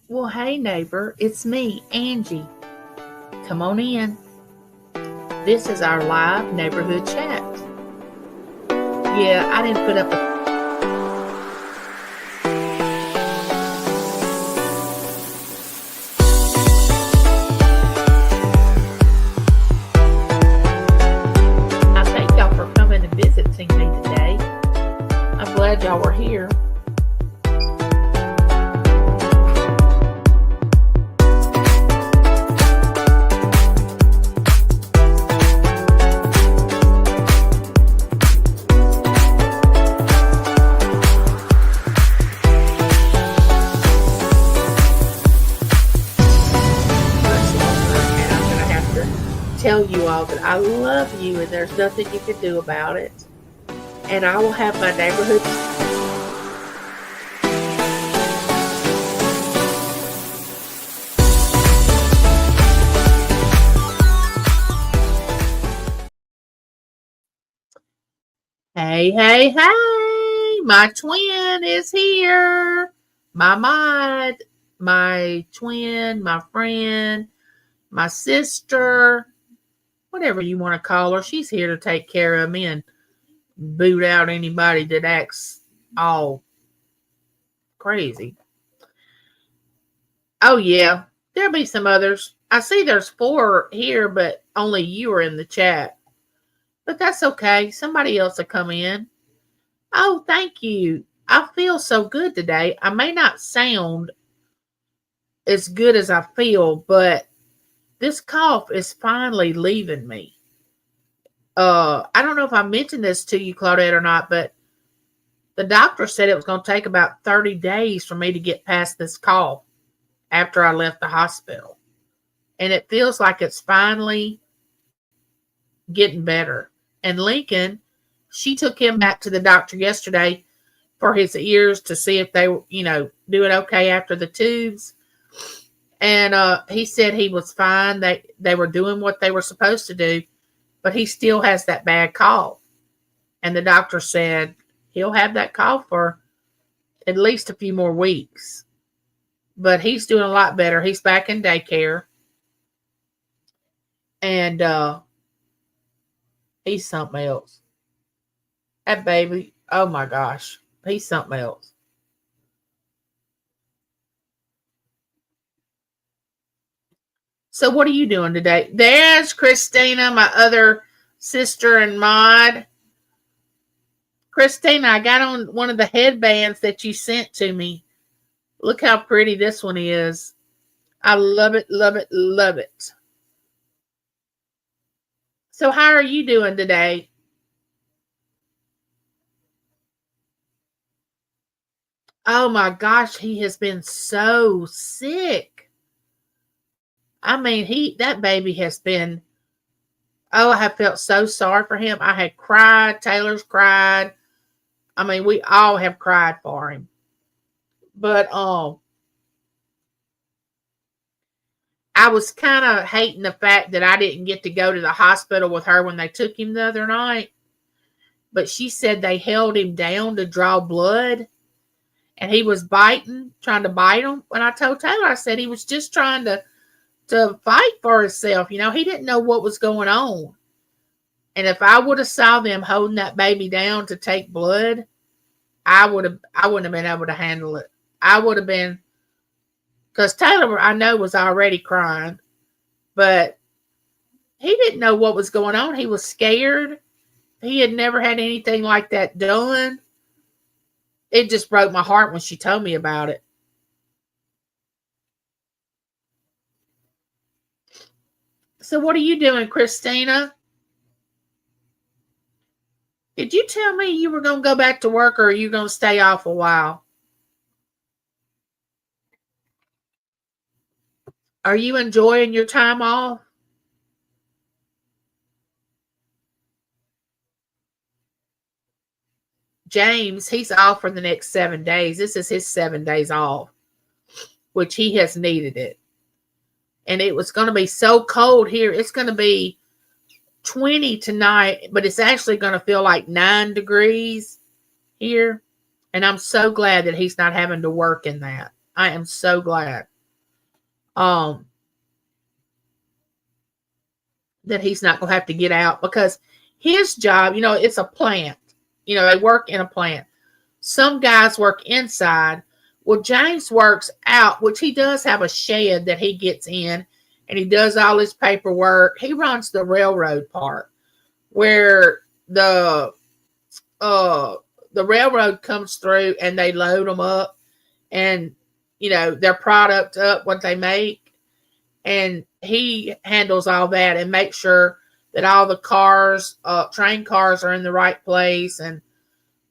Well, hey, neighbor, it's me, Angie. Come on in. This is our live neighborhood chat. Yeah, I didn't put up a. I thank y'all for coming and visiting me today. I'm glad y'all were here. And I'm going to have to tell you all that I love you and there's nothing you can do about it. And I will have my neighborhood. Hey, hey, hey! My twin is here. My mod, my twin, my friend, my sister, whatever you want to call her. She's here to take care of me and boot out anybody that acts all crazy. Oh, yeah. There'll be some others. I see there's 4 here, but only you are in the chat. But that's okay. Somebody else will come in. Oh, thank you. I feel so good today. I may not sound as good as I feel, but this cough is finally leaving me. I don't know if I mentioned this to you, Claudette, or not, but the doctor said it was going to take about 30 days for me to get past this cough after I left the hospital. And it feels like it's finally getting better. And Lincoln, she took him back to the doctor yesterday for his ears to see if they were, doing okay after the tubes. And he said he was fine. They were doing what they were supposed to do, but he still has that bad cough. And the doctor said he'll have that cough for at least a few more weeks. But he's doing a lot better. He's back in daycare. And he's something else. That baby, oh my gosh, he's something else. So what are you doing today? There's Christina, my other sister and mod. Christina, I got on one of the headbands that you sent to me. Look how pretty this one is. I love it, love it, love it. So how are you doing today? Oh my gosh, he has been so sick. I mean, that baby has been, oh, I have felt so sorry for him. I had cried, Taylor's cried. I mean, we all have cried for him. But I was kind of hating the fact that I didn't get to go to the hospital with her when they took him the other night. But she said they held him down to draw blood. And he was trying to bite him. When I told Taylor, I said he was just trying to fight for himself. He didn't know what was going on. And if I would have saw them holding that baby down to take blood, I wouldn't have been able to handle it. I would have been, because Taylor, I know, was already crying, but he didn't know what was going on. He was scared. He had never had anything like that done. It just broke my heart when she told me about it. So what are you doing, Christina? Did you tell me you were going to go back to work, or are you going to stay off a while? Are you enjoying your time off? James, he's off for the next 7 days. This is his 7 days off, which he has needed it. And it was going to be so cold here. It's going to be 20 tonight, but it's actually going to feel like 9 degrees here. And I'm so glad that he's not having to work in that. I am so glad. um, that he's not going to have to get out because his job, it's a plant. They work in a plant. Some guys work inside. Well, James works out, which he does have a shed that he gets in, and he does all his paperwork. He runs the railroad part where the railroad comes through and they load them up and, their product up, what they make. And he handles all that and makes sure that all the cars, train cars are in the right place. And,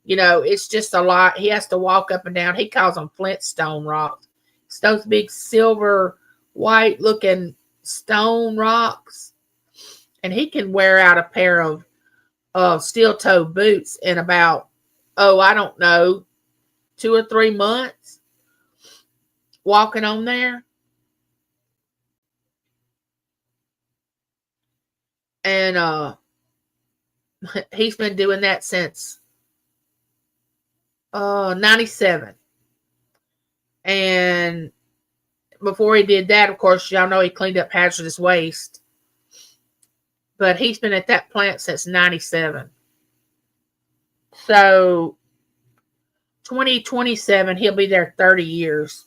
it's just a lot. He has to walk up and down. He calls them Flintstone rocks. It's those big silver, white looking stone rocks. And he can wear out a pair of steel toe boots in about, I don't know, 2 or 3 months walking on there. And he's been doing that since 97. And before he did that, of course, y'all know he cleaned up hazardous waste. But he's been at that plant since 97. So 2027, he'll be there 30 years.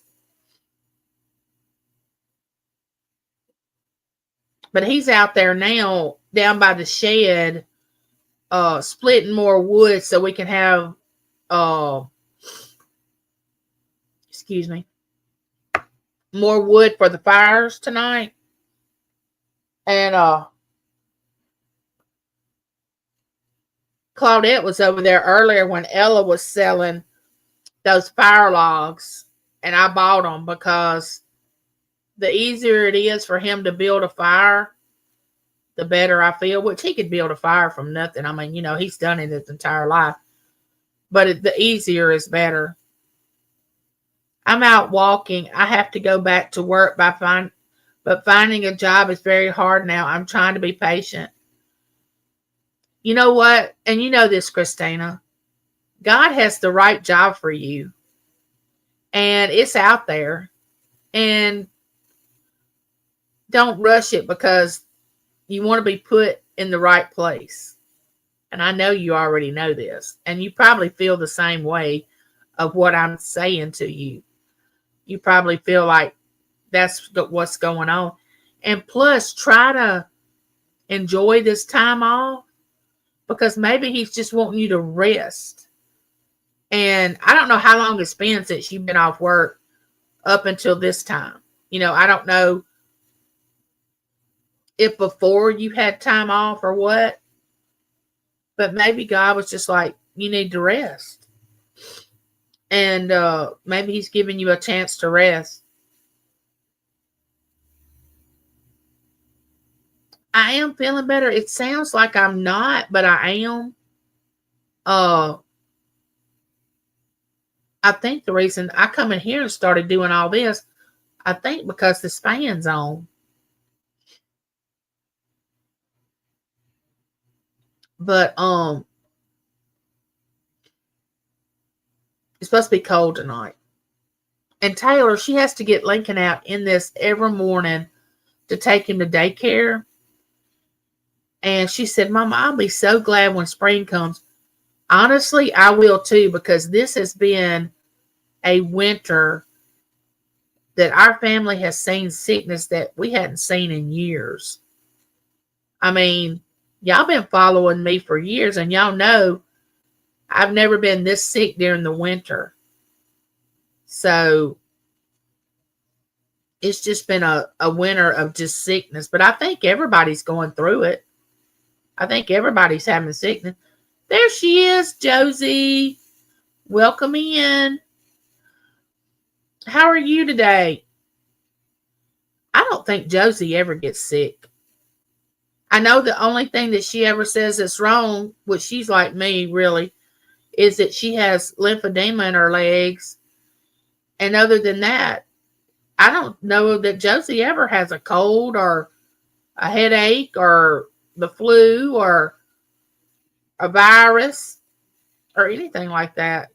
But he's out there now down by the shed splitting more wood so we can have more wood for the fires tonight. And Claudette was over there earlier when Ella was selling those fire logs, and I bought them because the easier it is for him to build a fire, the better I feel, which he could build a fire from nothing. I mean, he's done it his entire life, but the easier is better. I'm out walking. I have to go back to work but finding a job is very hard now. I'm trying to be patient. You know what? And you know this, Christina. God has the right job for you. And it's out there. And don't rush it because you want to be put in the right place. And I know you already know this. And you probably feel the same way of what I'm saying to you. You probably feel like that's what's going on. And plus, try to enjoy this time off because maybe he's just wanting you to rest. And I don't know how long it's been since you've been off work up until this time. I don't know if before you had time off or what, but maybe God was just like, you need to rest. And maybe he's giving you a chance to rest. I am feeling better. It sounds like I'm not, but I am. I think the reason I come in here and started doing all this, I think because this fan's on. But it's supposed to be cold tonight. And Taylor, she has to get Lincoln out in this every morning to take him to daycare. And she said, Mama, I'll be so glad when spring comes. Honestly, I will too, because this has been a winter that our family has seen sickness that we hadn't seen in years. I mean, y'all been following me for years, and y'all know I've never been this sick during the winter. So it's just been a winter of just sickness. But I think everybody's going through it. I think everybody's having sickness. There she is, Josie. Welcome in. How are you today? I don't think Josie ever gets sick. I know the only thing that she ever says is wrong, which she's like me, really, is that she has lymphedema in her legs. And other than that, I don't know that Josie ever has a cold or a headache or the flu or a virus or anything like that,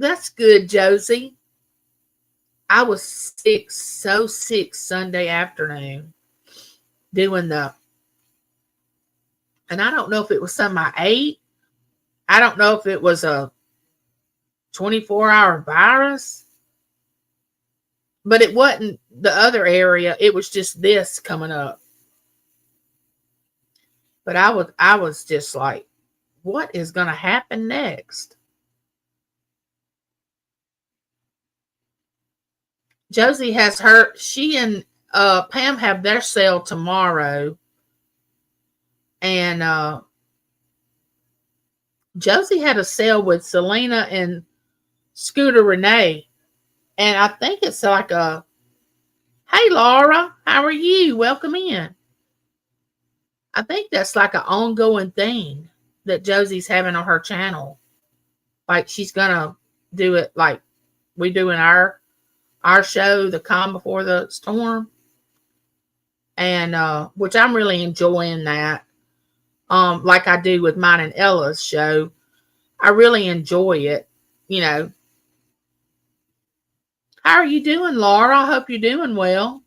That's good, Josie. I was sick, so sick Sunday afternoon doing and I don't know if it was something I ate. I don't know if it was a 24-hour virus, but it wasn't the other area. It was just this coming up. But I was just like, what is going to happen next? Josie has she and Pam have their sale tomorrow. And Josie had a sale with Selena and Scooter Renee. And I think it's like hey, Laura, how are you? Welcome in. I think that's like an ongoing thing that Josie's having on her channel. Like she's going to do it like we do in our show, The Calm Before the Storm. And which I'm really enjoying that. Like I do with mine and Ella's show. I really enjoy it, you know. How are you doing, Laura? I hope you're doing well.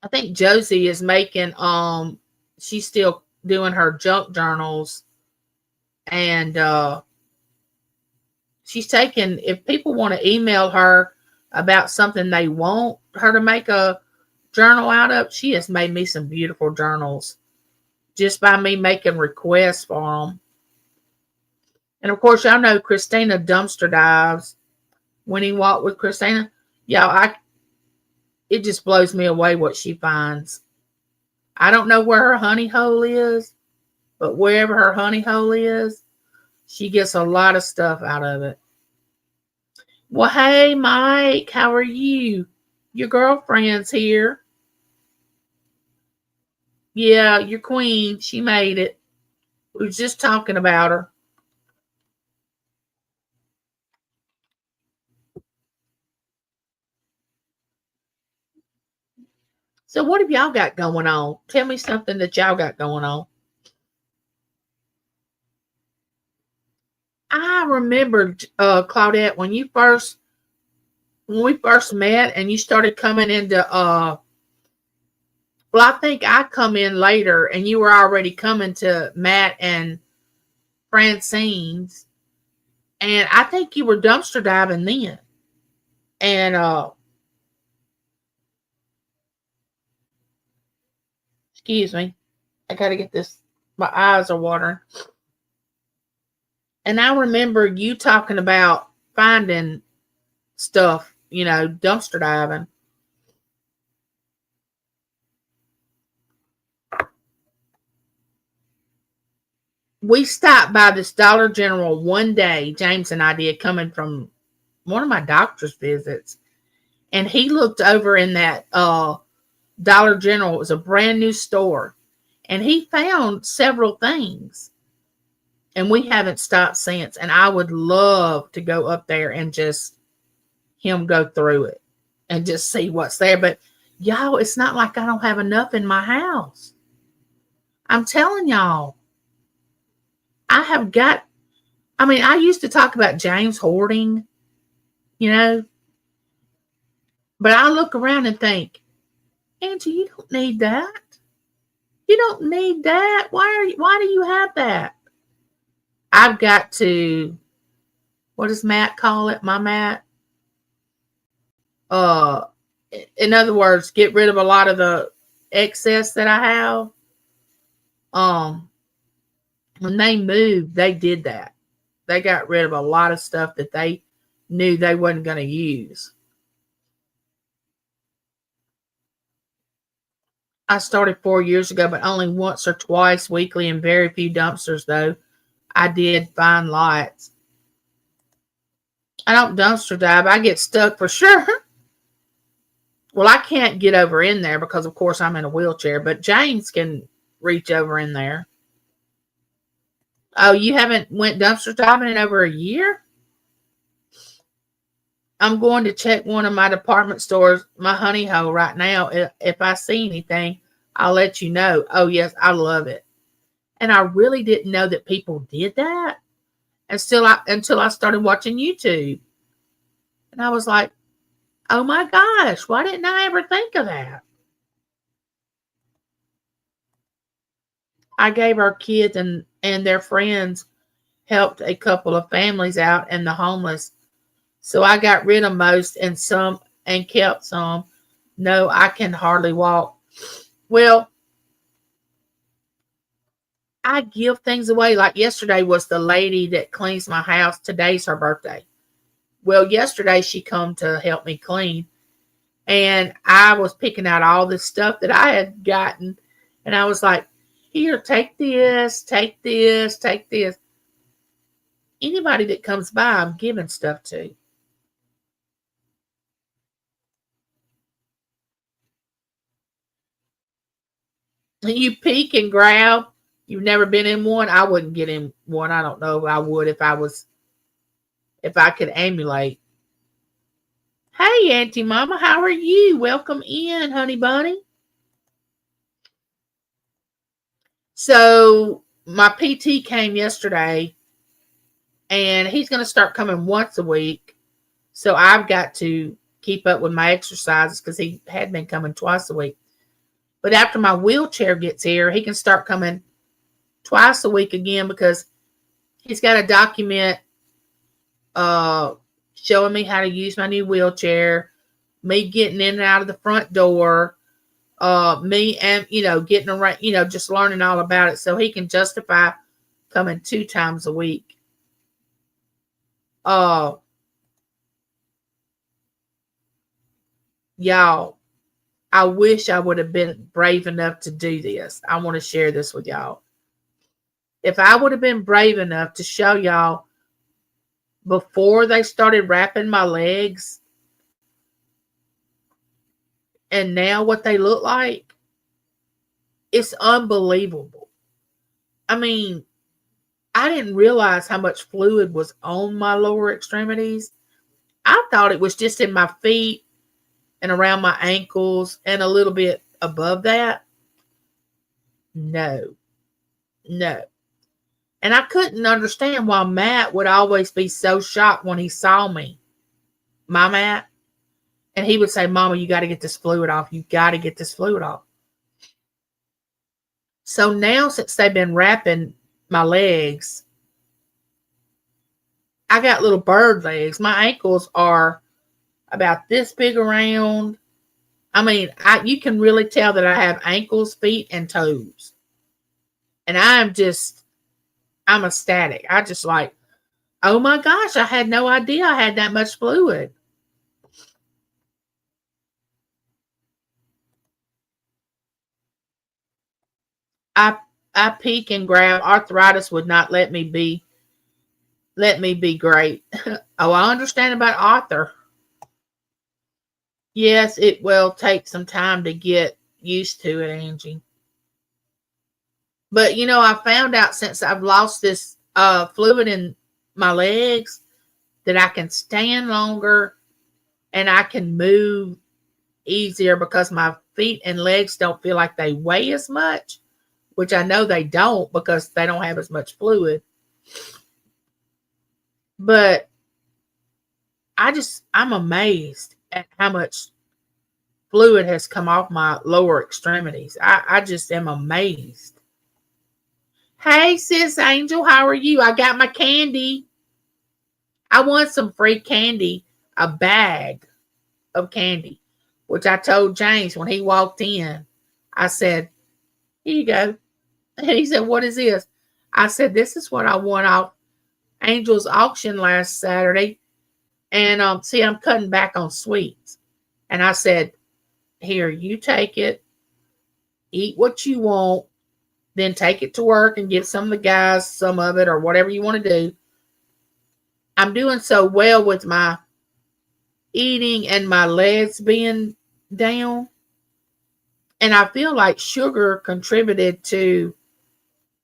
I think Josie is making she's still doing her junk journals, and she's taking, if people want to email her about something they want her to make a journal out of, she has made me some beautiful journals just by me making requests for them. And of course, y'all know Christina dumpster dives. When he walked with Christina, it just blows me away what she finds. I don't know where her honey hole is, but wherever her honey hole is, she gets a lot of stuff out of it. Well, hey, Mike, how are you? Your girlfriend's here. Yeah, your queen. She made it. We were just talking about her. So what have y'all got going on? Tell me something that y'all got going on. I remember, Claudette, when we first met and you started coming into, well, I think I come in later and you were already coming to Matt and Francine's. And I think you were dumpster diving then. And, excuse me, I got to get this. My eyes are watering. And I remember you talking about finding stuff, dumpster diving. We stopped by this Dollar General one day, James and I did, coming from one of my doctor's visits. And he looked over in that Dollar General. It was a brand new store. And he found several things. And we haven't stopped since. And I would love to go up there and just him go through it and just see what's there. But y'all, it's not like I don't have enough in my house. I'm telling y'all, I used to talk about James hoarding, but I look around and think, Angie, you don't need that. You don't need that. Why do you have that? I've got to, what does Matt call it? My Matt? In other words, get rid of a lot of the excess that I have. When they moved, they did that. They got rid of a lot of stuff that they knew they wasn't going to use. I started 4 years ago, but only once or twice weekly in very few dumpsters, though. I did find lots. I don't dumpster dive. I get stuck for sure. Well, I can't get over in there because, of course, I'm in a wheelchair, but James can reach over in there. Oh, you haven't went dumpster diving in over a year? I'm going to check one of my department stores, my honey hole right now. If I see anything, I'll let you know. Oh, yes, I love it. And I really didn't know that people did that until I started watching YouTube. And I was like, oh my gosh, why didn't I ever think of that? I gave our kids and their friends helped a couple of families out and the homeless. So I got rid of most and some and kept some. No, I can hardly walk. Well, I give things away. Like yesterday was the lady that cleans my house. Today's her birthday. Well, yesterday she come to help me clean. And I was picking out all this stuff that I had gotten. And I was like, here, take this, take this, take this. Anybody that comes by, I'm giving stuff to. And you peek and grab. You've never been in one. I wouldn't get in one. I don't know if I would if I could emulate. Hey, Auntie Mama, how are you? Welcome in, honey bunny. So my PT came yesterday, and he's going to start coming once a week. So I've got to keep up with my exercises because he had been coming twice a week. But after my wheelchair gets here, he can start coming twice a week again because he's got a document showing me how to use my new wheelchair, me getting in and out of the front door, me and getting around, just learning all about it so he can justify coming 2 times a week. Y'all, I wish I would have been brave enough to do this. I want to share this with y'all. If I would have been brave enough to show y'all before they started wrapping my legs and now what they look like, it's unbelievable. I mean, I didn't realize how much fluid was on my lower extremities. I thought it was just in my feet and around my ankles and a little bit above that. No. And I couldn't understand why Matt would always be so shocked when he saw me. My Matt. And he would say, Mama, you got to get this fluid off. You got to get this fluid off. So now, since they've been wrapping my legs, I got little bird legs. My ankles are about this big around. I mean, you can really tell that I have ankles, feet, and toes. And I'm ecstatic. I just like, oh my gosh, I had no idea I had that much fluid. I peek and grab. Arthritis would not let me be great. Oh, I understand about Arthur. Yes, it will take some time to get used to it, Angie. But I found out since I've lost this fluid in my legs that I can stand longer and I can move easier because my feet and legs don't feel like they weigh as much, which I know they don't because they don't have as much fluid. But I'm amazed at how much fluid has come off my lower extremities. I just am amazed. Hey, sis Angel, how are you? I got my candy. I want some free candy, a bag of candy, which I told James when he walked in. I said, here you go. And he said, what is this? I said, this is what I won off Angel's auction last Saturday. And see, I'm cutting back on sweets. And I said, here, you take it. Eat what you want. Then take it to work and give some of the guys some of it or whatever you want to do. I'm doing so well with my eating and my legs being down. And I feel like sugar contributed to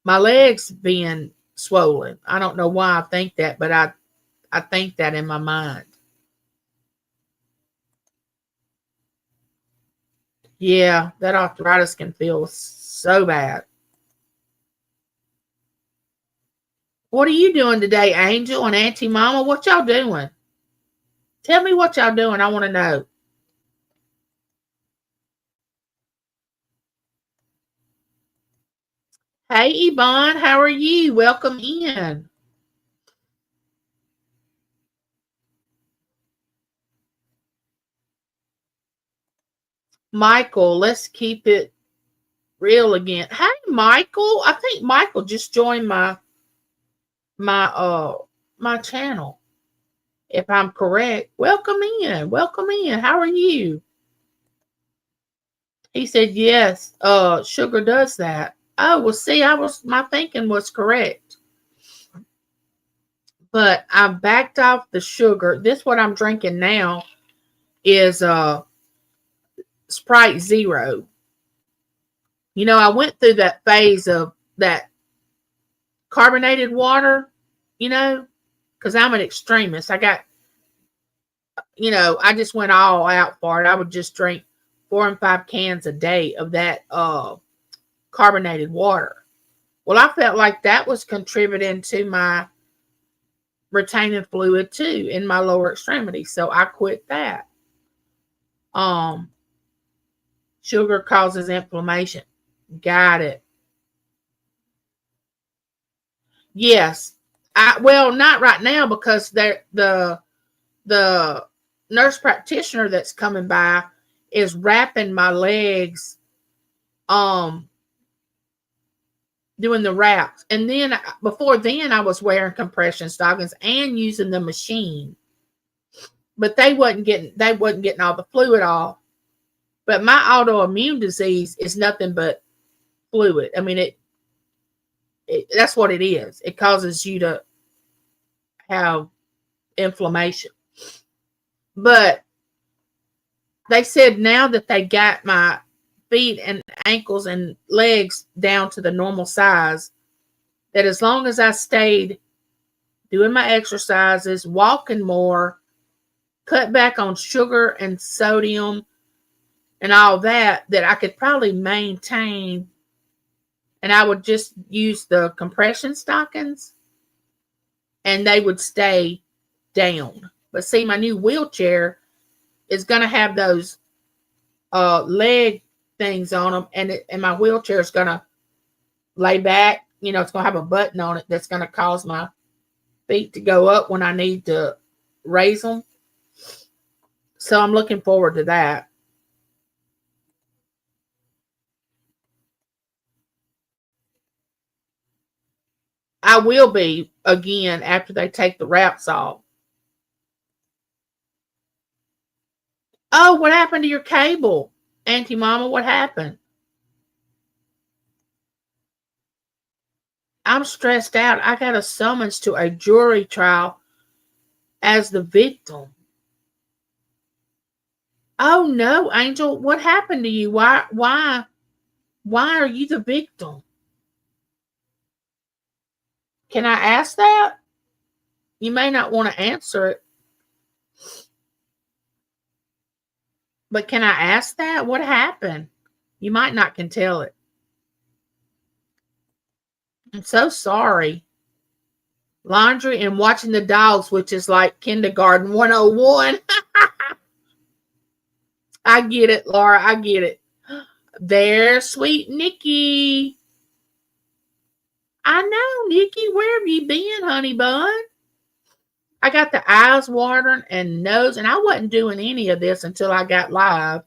my legs being swollen. I don't know why I think that, but I think that in my mind. Yeah, that arthritis can feel so bad. What are you doing today, Angel and Auntie Mama? What y'all doing? Tell me what y'all doing. I want to know. Hey, Yvonne, how are you? Welcome in. Michael, let's keep it real again. Hey, Michael. I think Michael just joined my my channel. If I'm correct. Welcome in. Welcome in. How are you? He said yes, sugar does that. Oh, well, see, my thinking was correct. But I backed off the sugar. This what I'm drinking now is Sprite Zero. You know, I went through that phase of that carbonated water, you know, because I'm an extremist. I got, you know, I just went all out for it. I would just drink 4 and 5 cans a day of that carbonated water. Well, I felt like that was contributing to my retaining fluid too in my lower extremity. So I quit that. Sugar causes inflammation. Got it. Yes. Well, not right now because the nurse practitioner that's coming by is wrapping my legs, doing the wraps. And then before then I was wearing compression stockings and using the machine. But they wasn't getting all the fluid off. But my autoimmune disease is nothing but fluid. I mean, that's what it is. It causes you to have inflammation. But they said now that they got my feet and ankles and legs down to the normal size, that as long as I stayed doing my exercises, walking more, cut back on sugar and sodium and all that, that I could probably maintain. And I would just use the compression stockings and they would stay down. But see, my new wheelchair is going to have those leg things on them, and my wheelchair is going to lay back. You know, it's going to have a button on it that's going to cause my feet to go up when I need to raise them. So I'm looking forward to that. I will be again after they take the wraps off. Oh, what happened to your cable? Auntie Mama, what happened? I'm stressed out. I got a summons to a jury trial as the victim. Oh no, Angel, what happened to you? Why are you the victim? Can I ask that? You may not want to answer it. But can I ask that? What happened? You might not can tell it. I'm so sorry. Laundry and watching the dogs, which is like kindergarten 101. I get it, Laura. I get it. There's sweet Nikki. I know, Nikki. Where have you been, honey bun? I got the eyes watering and nose, and I wasn't doing any of this until I got live.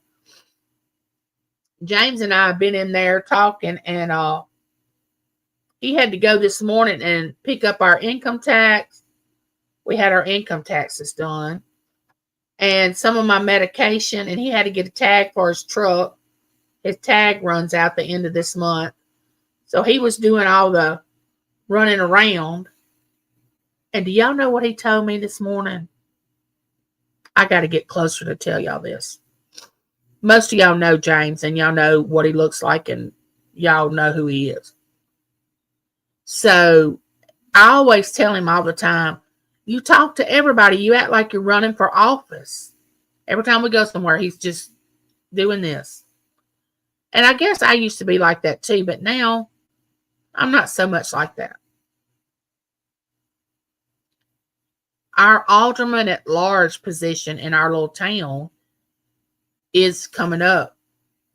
James and I have been in there talking, and he had to go this morning and pick up our income tax. We had our income taxes done, and some of my medication, and he had to get a tag for his truck. His tag runs out the end of this month. So he was doing all the running around. And do y'all know what he told me this morning? I got to get closer to tell y'all this. Most of y'all know James, and y'all know what he looks like, and y'all know who he is. So I always tell him all the time, you talk to everybody, you act like you're running for office. Every time we go somewhere, he's just doing this. And I guess I used to be like that too, but now I'm not so much like that. our alderman at large position in our little town is coming up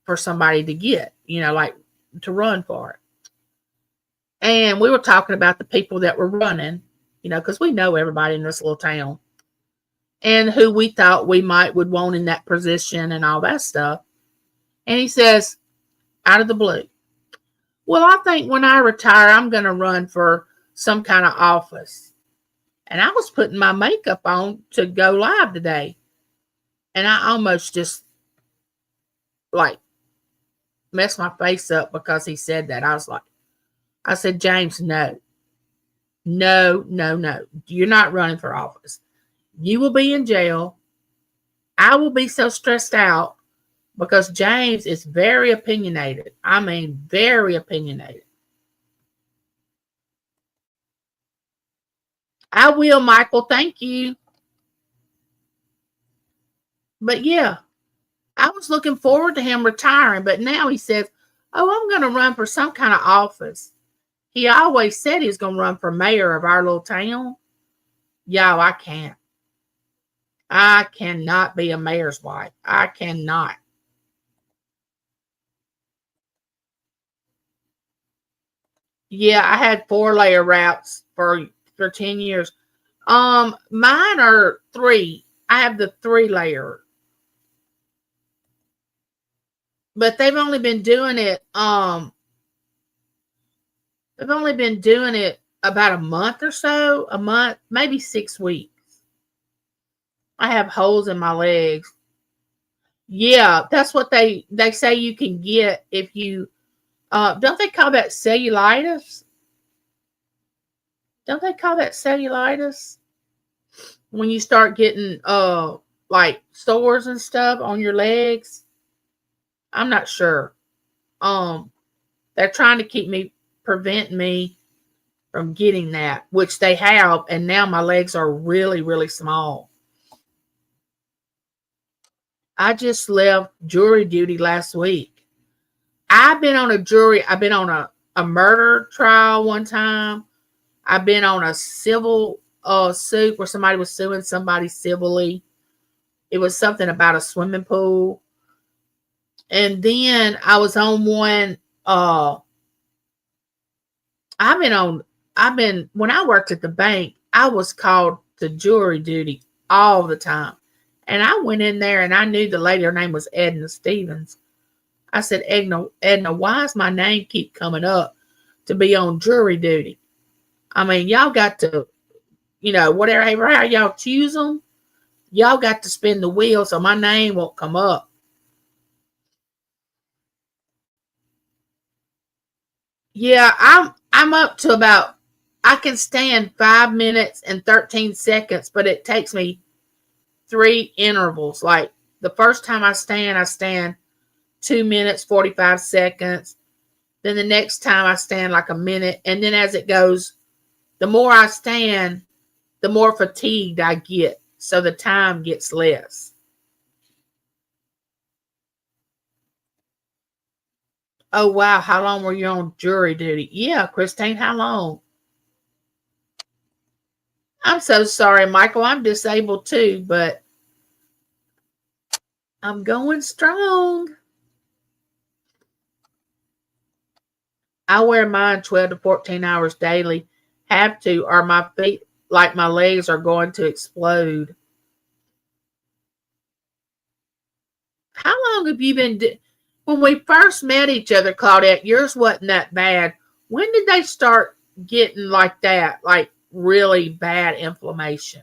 for somebody to get, like to run for it. And we were talking about the people that were running, because we know everybody in this little town and who we thought we would want in that position and all that stuff. And he says, out of the blue, well, I think when I retire, I'm going to run for some kind of office. And I was putting my makeup on to go live today. And I almost just like messed my face up because he said that. I said, James, no. No. You're not running for office. You will be in jail. I will be so stressed out because James is very opinionated. I mean, very opinionated. I will, Michael. Thank you. But yeah, I was looking forward to him retiring, but now he says, oh, I'm going to run for some kind of office. He always said he was going to run for mayor of our little town. Y'all, I can't. I cannot be a mayor's wife. I cannot. Yeah, I had 4-layer wraps for 10 years. Mine are 3. I have the 3-layer. But they've only been doing it about a month or so, a month, maybe 6 weeks. I have holes in my legs. Yeah, that's what they say you can get if you don't they call that cellulitis? Don't they call that cellulitis? When you start getting like sores and stuff on your legs? I'm not sure. They're trying to prevent me from getting that, which they have, and now my legs are really, really small. I just left jury duty last week. I've been on a murder trial one time. I've been on a civil suit where somebody was suing somebody civilly. It was something about a swimming pool. And then I was on one, when I worked at the bank, I was called to jury duty all the time. And I went in there and I knew the lady, her name was Edna Stevens. I said, Edna, why does my name keep coming up to be on jury duty? I mean, y'all got to, whatever, how y'all choose them, y'all got to spin the wheel so my name won't come up. Yeah, I'm up to I can stand 5 minutes and 13 seconds, but it takes me 3 intervals. Like the first time I stand 2 minutes, 45 seconds. Then the next time I stand like a minute. And then as it goes, the more I stand, the more fatigued I get. So the time gets less. Oh, wow. How long were you on jury duty? Yeah, Christine, how long? I'm so sorry, Michael. I'm disabled too, but I'm going strong. I wear mine 12 to 14 hours daily. Have to, or my feet, like my legs, are going to explode. How long have you been... When we first met each other, Claudette, yours wasn't that bad. When did they start getting like that, like really bad inflammation?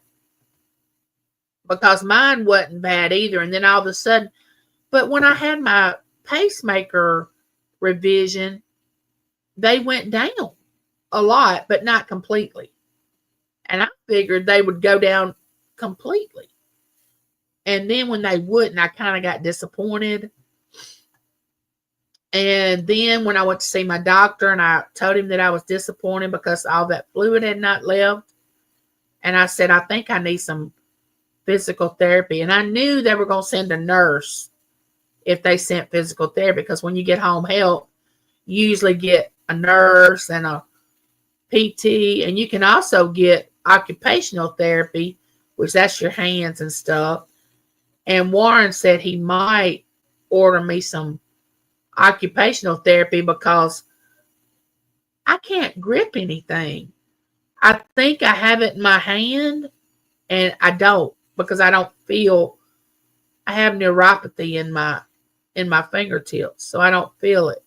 Because mine wasn't bad either. And then all of a sudden, but when I had my pacemaker revision, they went down a lot, but not completely. And I figured they would go down completely. And then when they wouldn't, I kind of got disappointed. And then when I went to see my doctor and I told him that I was disappointed because all that fluid had not left. And I said, I think I need some physical therapy. And I knew they were going to send a nurse if they sent physical therapy, because when you get home health, you usually get a nurse and a PT, and you can also get occupational therapy which that's your hands and stuff. And Warren said he might order me some occupational therapy because I can't grip anything. I think I have it in my hand and I don't, because I don't feel, I have neuropathy in my fingertips, so I don't feel it.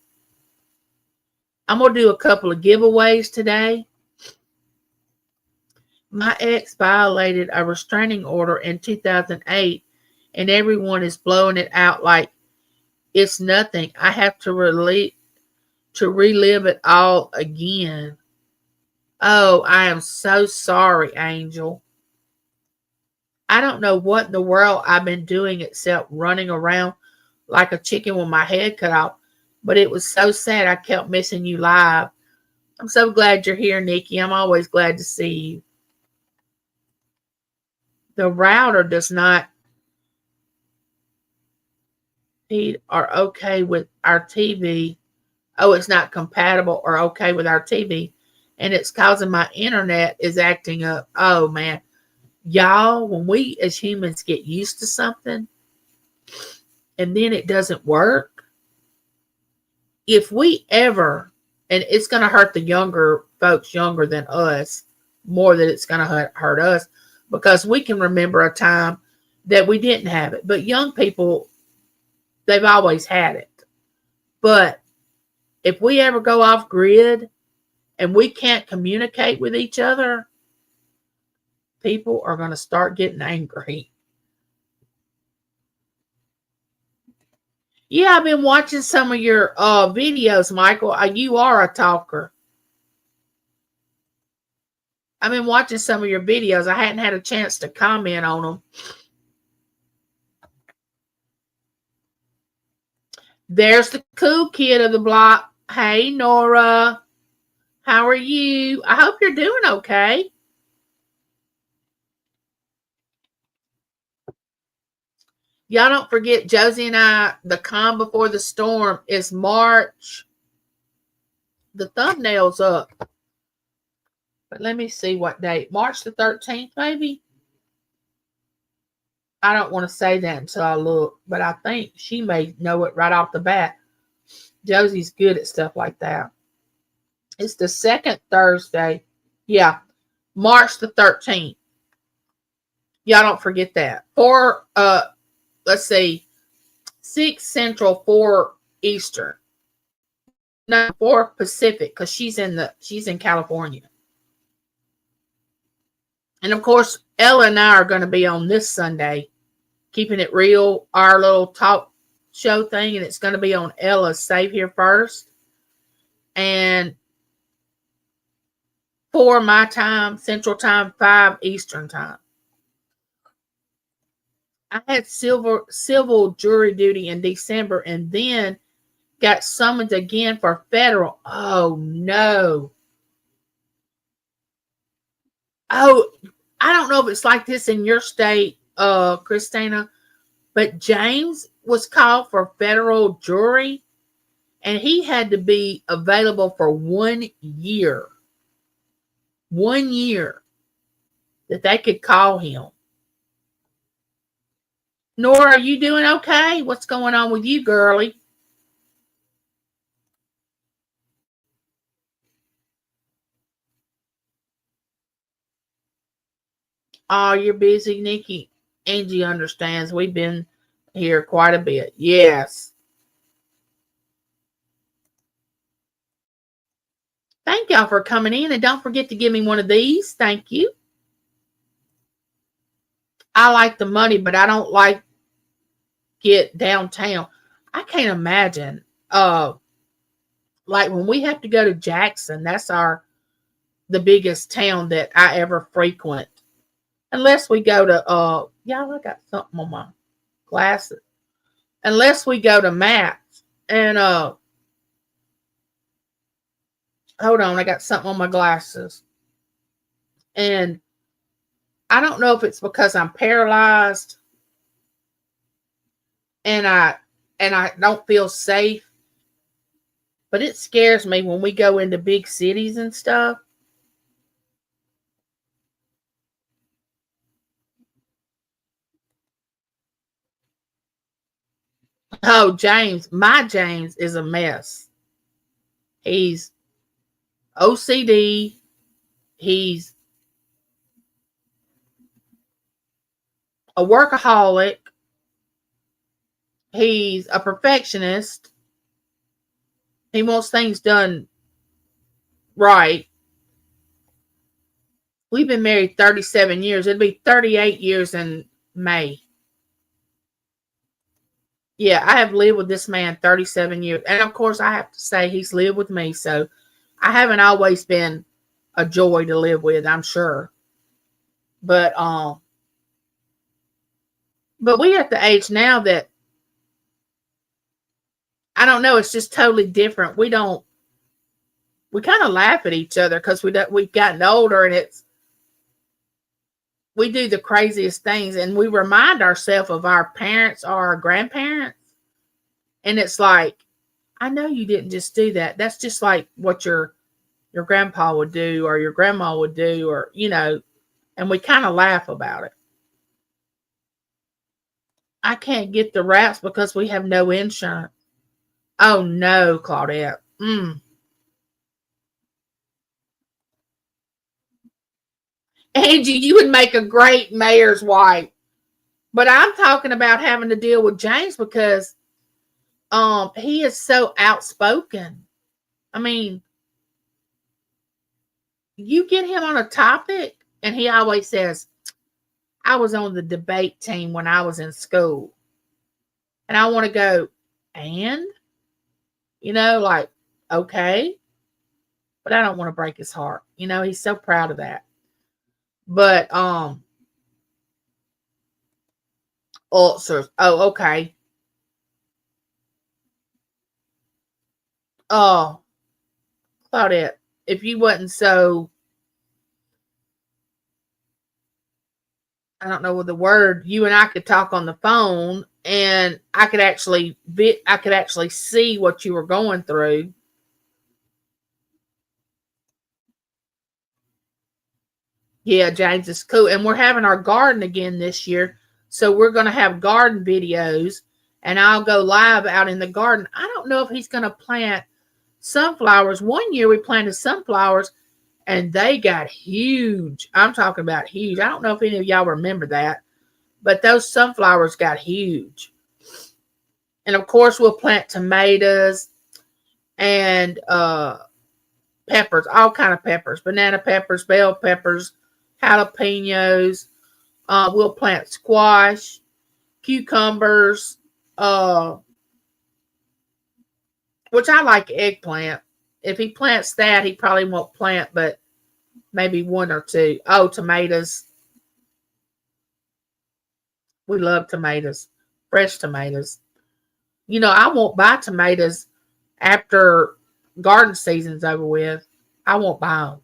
I'm going to do a couple of giveaways today. My ex violated a restraining order in 2008 and everyone is blowing it out like it's nothing. I have to relive it all again. Oh, I am so sorry, Angel. I don't know what in the world I've been doing except running around like a chicken with my head cut off. But it was so sad I kept missing you live. I'm so glad you're here, Nikki. I'm always glad to see you. The router does not feed or okay with our TV. Oh, it's not compatible or okay with our TV. And it's causing my internet is acting up. Oh, man. Y'all, when we as humans get used to something and then it doesn't work, if we ever, and it's going to hurt the younger folks younger than us more than it's going to hurt us, because we can remember a time that we didn't have it. But young people, they've always had it. But if we ever go off grid and we can't communicate with each other, people are going to start getting angry. Yeah, I've been watching some of your videos, Michael. You are a talker. I've been watching some of your videos. I hadn't had a chance to comment on them. There's the cool kid of the block. Hey, Nora. How are you? I hope you're doing okay. Y'all don't forget, Josie and I, the calm before the storm is March. The thumbnail's up. But let me see what date. March the 13th, maybe? I don't want to say that until I look, but I think she may know it right off the bat. Josie's good at stuff like that. It's the second Thursday. Yeah, March the 13th. Y'all don't forget that. Let's see, 6 Central, 4 Eastern. No, 4 Pacific, because she's in California. And of course, Ella and I are going to be on this Sunday, Keeping It Real, our little talk show thing, and it's going to be on Ella's Save Here First. And 4 my time, Central Time, 5 Eastern Time. I had civil jury duty in December and then got summoned again for federal. Oh, no. Oh, I don't know if it's like this in your state, Christina, but James was called for federal jury and he had to be available for 1 year. 1 year that they could call him. Nora, are you doing okay? What's going on with you, girlie? Oh, you're busy, Nikki. Angie understands. We've been here quite a bit. Yes. Thank y'all for coming in. And don't forget to give me one of these. Thank you. I like the money, but I don't like it downtown. I can't imagine. Like when we have to go to Jackson, that's the biggest town that I ever frequent. Unless we go to y'all, I got something on my glasses. Unless we go to Matt's and hold on, I got something on my glasses. And I don't know if it's because I'm paralyzed and I don't feel safe, but it scares me when we go into big cities and stuff. Oh, James, my James is a mess. He's OCD. He's a workaholic. He's a perfectionist. He wants things done right. We've been married 37 years. It'll be 38 years in May. Yeah, I have lived with this man 37 years. And of course, I have to say he's lived with me. So I haven't always been a joy to live with, I'm sure. But we're at the age now that I don't know, it's just totally different. We kind of laugh at each other because we've gotten older, and we do the craziest things, and we remind ourselves of our parents or our grandparents. And it's like, I know you didn't just do that. That's just like what your grandpa would do or your grandma would do, or, and we kind of laugh about it. I can't get the wraps because we have no insurance. Oh no, Claudette. Angie, you would make a great mayor's wife. But I'm talking about having to deal with James because he is so outspoken. I mean, you get him on a topic and he always says, I was on the debate team when I was in school. And I want to go, and? Like, okay. But I don't want to break his heart. He's so proud of that. But ulcers. Oh, okay. Oh, Claudette, if you wasn't so, I don't know what the word, you and I could talk on the phone and I could actually see what you were going through. Yeah, James is cool. And we're having our garden again this year. So we're going to have garden videos and I'll go live out in the garden. I don't know if he's going to plant sunflowers. One year we planted sunflowers and they got huge. I'm talking about huge. I don't know if any of y'all remember that, but those sunflowers got huge. And of course, we'll plant tomatoes and peppers, all kind of peppers, banana peppers, bell peppers, jalapenos. We'll plant squash, cucumbers, which I like eggplant. If he plants that, he probably won't plant, but maybe one or two. Oh, tomatoes. We love tomatoes, fresh tomatoes. I won't buy tomatoes after garden season's over with. I won't buy them.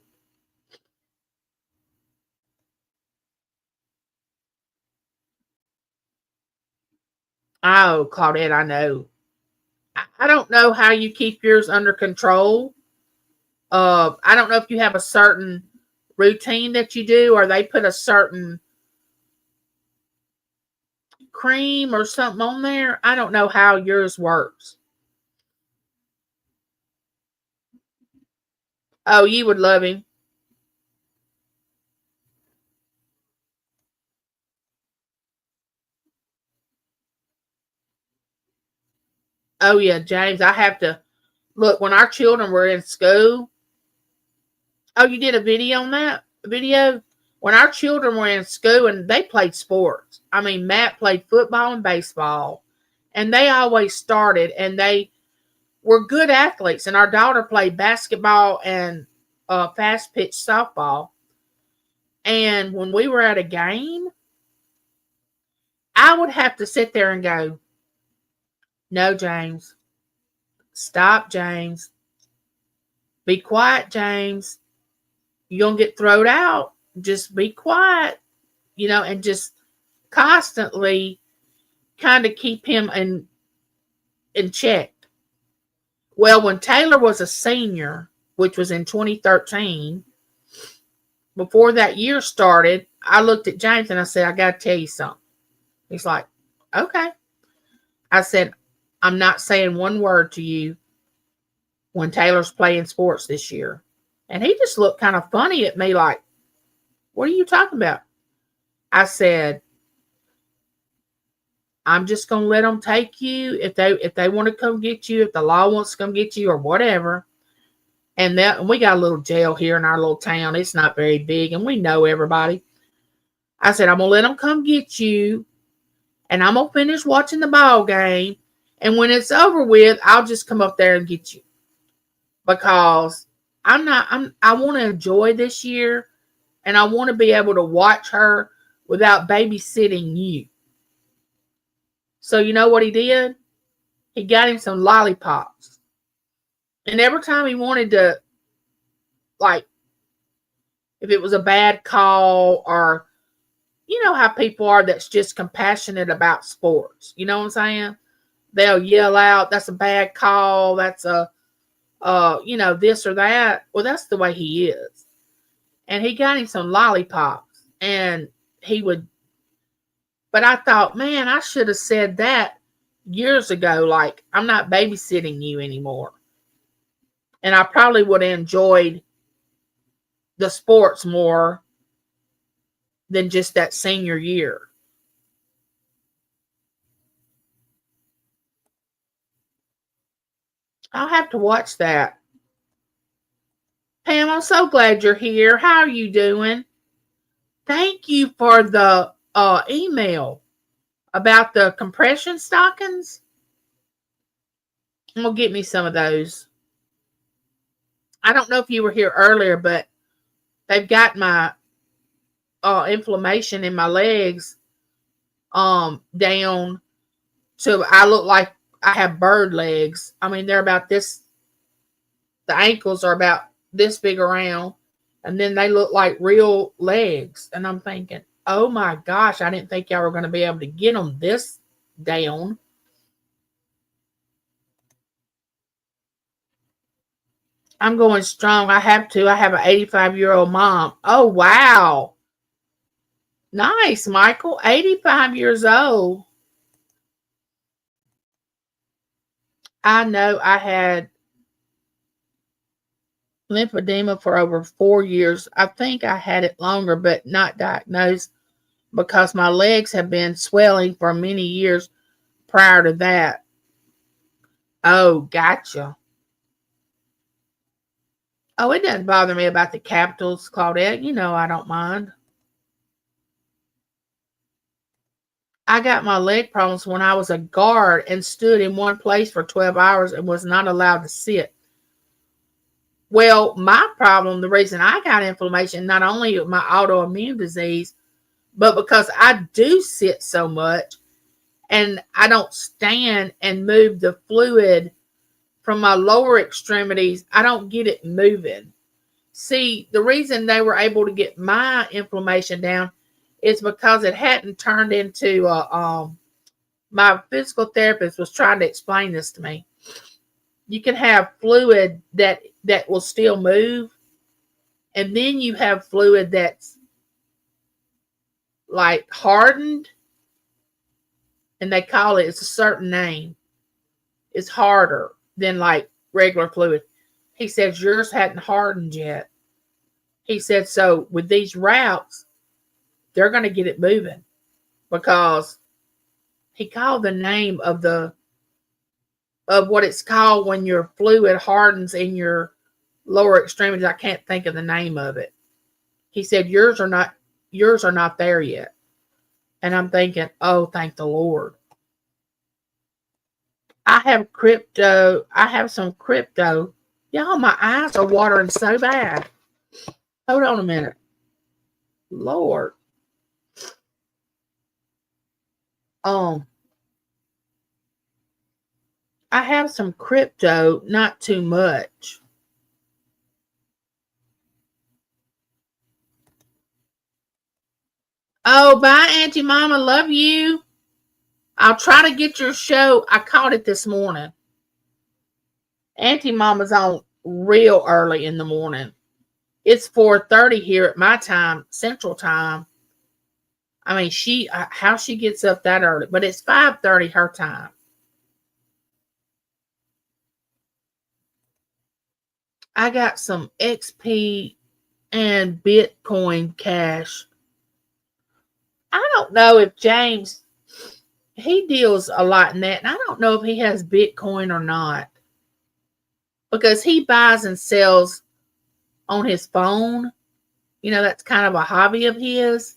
Oh, Claudette, I know. I don't know how you keep yours under control. I don't know if you have a certain routine that you do, or they put a certain cream or something on there. I don't know how yours works. Oh, you would love him. Oh yeah, James, I have to look when our children were in school. Oh, you did a video on that? Video? When our children were in school and they played sports. I mean, Matt played football and baseball. And they always started and they were good athletes. And our daughter played basketball and fast pitch softball. And when we were at a game, I would have to sit there and go, no, James. Stop, James. Be quiet, James. You're going to get thrown out. Just be quiet, and just constantly kind of keep him in check. Well, when Taylor was a senior, which was in 2013, before that year started, I looked at James and I said, I got to tell you something. He's like, okay. I said, I'm not saying one word to you when Taylor's playing sports this year. And he just looked kind of funny at me like, what are you talking about? I said, I'm just going to let them take you if they want to come get you, if the law wants to come get you or whatever. And we got a little jail here in our little town. It's not very big and we know everybody. I said, I'm going to let them come get you and I'm going to finish watching the ball game. And when it's over with, I'll just come up there and get you. Because I want to enjoy this year and I want to be able to watch her without babysitting you. So you know what he did? He got him some lollipops. And every time he wanted to, like, if it was a bad call or, you know how people are that's just compassionate about sports. You know what I'm saying? They'll yell out, that's a bad call. That's a, this or that. Well, that's the way he is. And he got him some lollipops. And he would, but I thought, man, I should have said that years ago. Like, I'm not babysitting you anymore. And I probably would have enjoyed the sports more than just that senior year. I'll have to watch that. Pam, I'm so glad you're here. How are you doing? Thank you for the email about the compression stockings. I'm going to get me some of those. I don't know if you were here earlier, but they've got my inflammation in my legs down to I look like I have bird legs. I mean, they're about this. The ankles are about this big around, and then they look like real legs. And I'm thinking, oh my gosh, I didn't think y'all were going to be able to get them this down. I'm going strong. I have to. I have an 85-year-old mom. Oh, wow. Nice, Michael. 85 years old. I know I had lymphedema for over 4 years. I think I had it longer, but not diagnosed because my legs have been swelling for many years prior to that. Oh, gotcha. Oh, it doesn't bother me about the capitals, Claudette. You know I don't mind. I got my leg problems when I was a guard and stood in one place for 12 hours and was not allowed to sit. Well, my problem, the reason I got inflammation, not only my autoimmune disease, but because I do sit so much and I don't stand and move the fluid from my lower extremities, I don't get it moving. See, the reason they were able to get my inflammation down is because it hadn't turned into my physical therapist was trying to explain this to me. You can have fluid that will still move, and then you have fluid that's like hardened, and they call it's a certain name. It's harder than like regular fluid. He says yours hadn't hardened yet. He said, so with these routes, they're going to get it moving because he called the name of what it's called when your fluid hardens in your lower extremities. I can't think of the name of it. He said yours are not there yet. And I'm thinking, oh, thank the Lord. I have crypto. I have some crypto. Y'all, my eyes are watering so bad. Hold on a minute. Lord. I have some crypto, not too much. Oh, bye, Auntie Mama. Love you. I'll try to get your show. I caught it this morning. Auntie Mama's on real early in the morning. It's 4:30 here at my time, Central Time. I mean, how she gets up that early, but it's 5:30 her time. I got some XP and Bitcoin Cash. I don't know if James, he deals a lot in that, and I don't know if he has Bitcoin or not, because he buys and sells on his phone. That's kind of a hobby of his,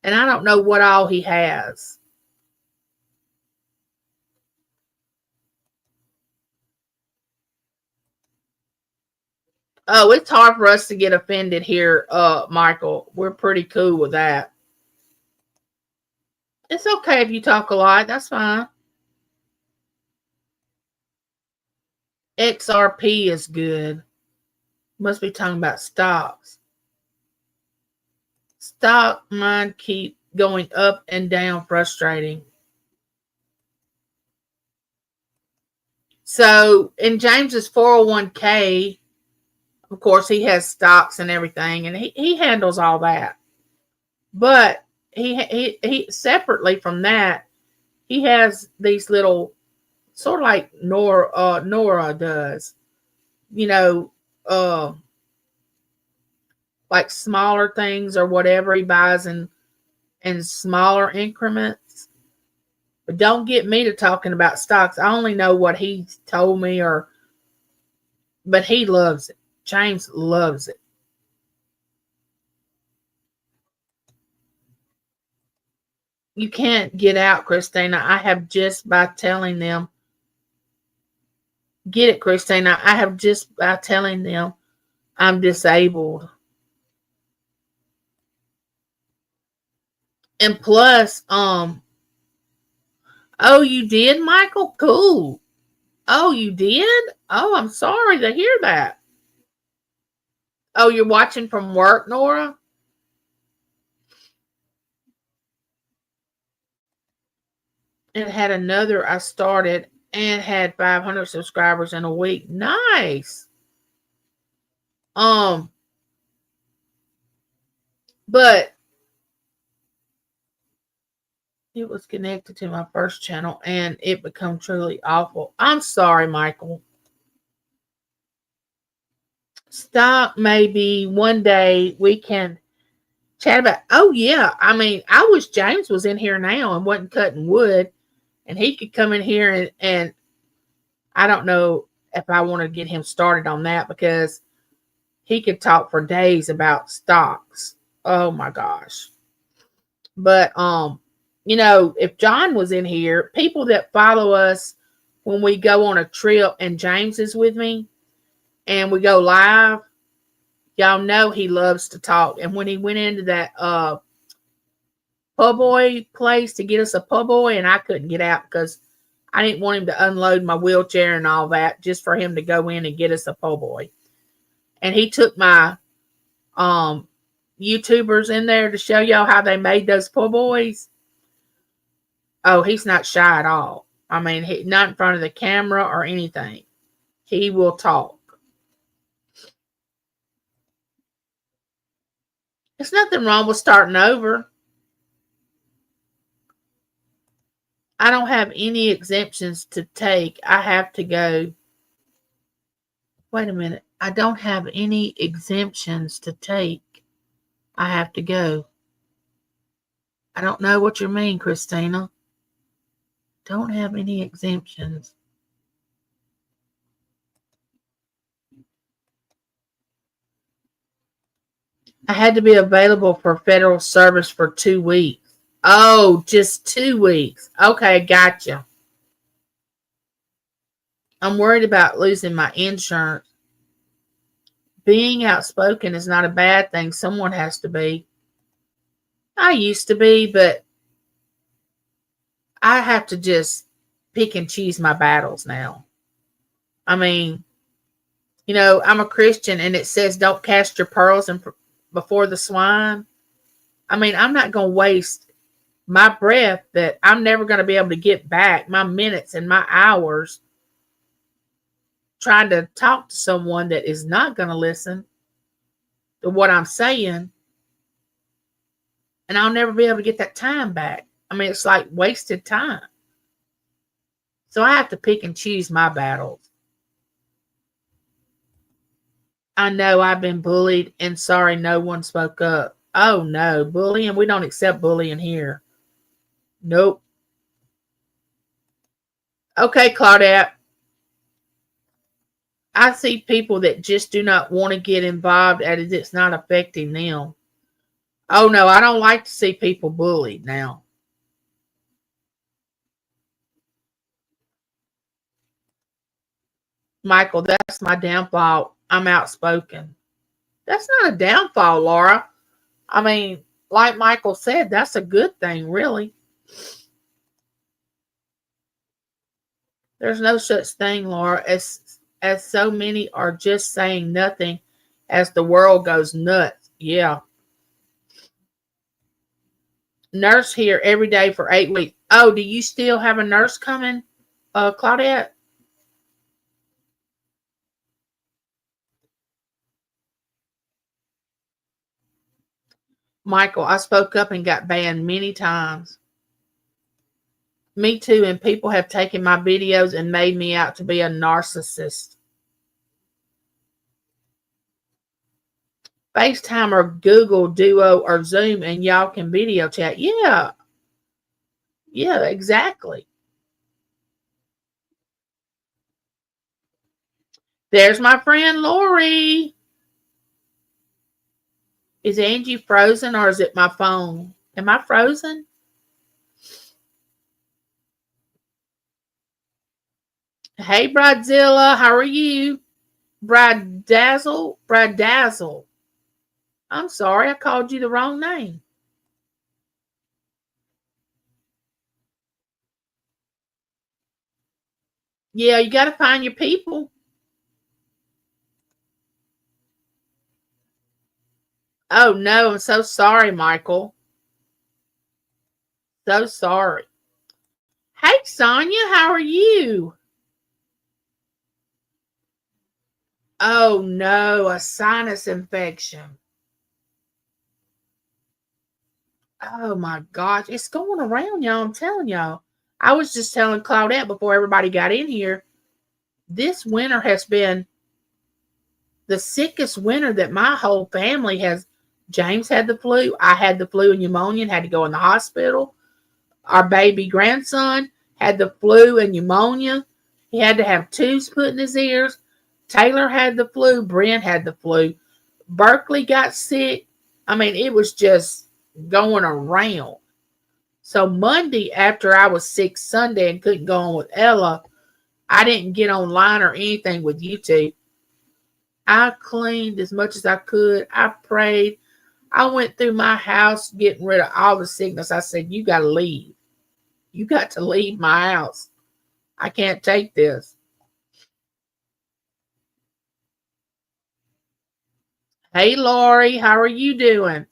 and I don't know what all he has. Oh, it's hard for us to get offended here, Michael. We're pretty cool with that. It's okay if you talk a lot. That's fine. XRP is good. Must be talking about stocks. Stock mine keep going up and down, frustrating. So in James's 401k, of course, he has stocks and everything, and he handles all that. But he separately from that, he has these little, sort of like Nora does, you know, uh, like smaller things or whatever he buys in smaller increments. But don't get me to talking about stocks. I only know what he told me, but he loves it. James loves it. You can't get out, Christina. I have just by telling them. Get it, Christina. I have just by telling them I'm disabled. And plus, oh, you did, Michael? Cool. Oh, you did? Oh, I'm sorry to hear that. Oh, you're watching from work, Nora? And had another I started and had 500 subscribers in a week. Nice. But it was connected to my first channel and it became truly awful. I'm sorry, Michael. Stop. Maybe one day we can chat about. Oh yeah, I mean, I wish James was in here now and wasn't cutting wood, and he could come in here and I don't know if I want to get him started on that, because he could talk for days about stocks. Oh my gosh. But if John was in here, people that follow us when we go on a trip and James is with me and we go live, y'all know he loves to talk. And when he went into that po' boy place to get us a po' boy, and I couldn't get out because I didn't want him to unload my wheelchair and all that, just for him to go in and get us a po' boy. And he took my YouTubers in there to show y'all how they made those po' boys. Oh, he's not shy at all. I mean, not in front of the camera or anything. He will talk. There's nothing wrong with starting over. I don't have any exemptions to take. I have to go. Wait a minute. I don't have any exemptions to take. I have to go. I don't know what you mean, Christina. Don't have any exemptions. I had to be available for federal service for 2 weeks. Oh, just 2 weeks. Okay, gotcha. I'm worried about losing my insurance. Being outspoken is not a bad thing. Someone has to be. I used to be, but I have to just pick and choose my battles now. I mean, I'm a Christian and it says don't cast your pearls before the swine. I mean, I'm not going to waste my breath that I'm never going to be able to get back, my minutes and my hours, trying to talk to someone that is not going to listen to what I'm saying. And I'll never be able to get that time back. I mean, it's like wasted time. So I have to pick and choose my battles. I know I've been bullied and sorry no one spoke up. Oh no, bullying. We don't accept bullying here. Nope. Okay, Claudette. I see people that just do not want to get involved as it's not affecting them. Oh no, I don't like to see people bullied now. Michael, that's my downfall. I'm outspoken. That's not a downfall, Laura. I mean, like Michael said, that's a good thing, really. There's no such thing, Laura, as so many are just saying nothing as the world goes nuts. Yeah. Nurse here every day for 8 weeks. Oh, do you still have a nurse coming, Claudette? Michael, I spoke up and got banned many times. Me too, and people have taken my videos and made me out to be a narcissist. FaceTime or Google Duo or Zoom and y'all can video chat. Yeah. Yeah, exactly. There's my friend Lori. Is Angie frozen or is it my phone? Am I frozen? Hey, Bradzilla, how are you? Brad Dazzle? Brad Dazzle. I'm sorry, I called you the wrong name. Yeah, you got to find your people. Oh, no, I'm so sorry, Michael. So sorry. Hey, Sonia, how are you? Oh, no, a sinus infection. Oh, my gosh. It's going around, y'all. I'm telling y'all. I was just telling Claudette before everybody got in here. This winter has been the sickest winter that my whole family has. James had the flu. I had the flu and pneumonia and had to go in the hospital. Our baby grandson had the flu and pneumonia. He had to have tubes put in his ears. Taylor had the flu. Brent had the flu. Berkeley got sick. I mean, it was just going around. So Monday, after I was sick Sunday and couldn't go on with Ella, I didn't get online or anything with YouTube. I cleaned as much as I could. I prayed. I went through my house getting rid of all the sickness. I said, you got to leave. You got to leave my house. I can't take this. Hey, Lori, how are you doing?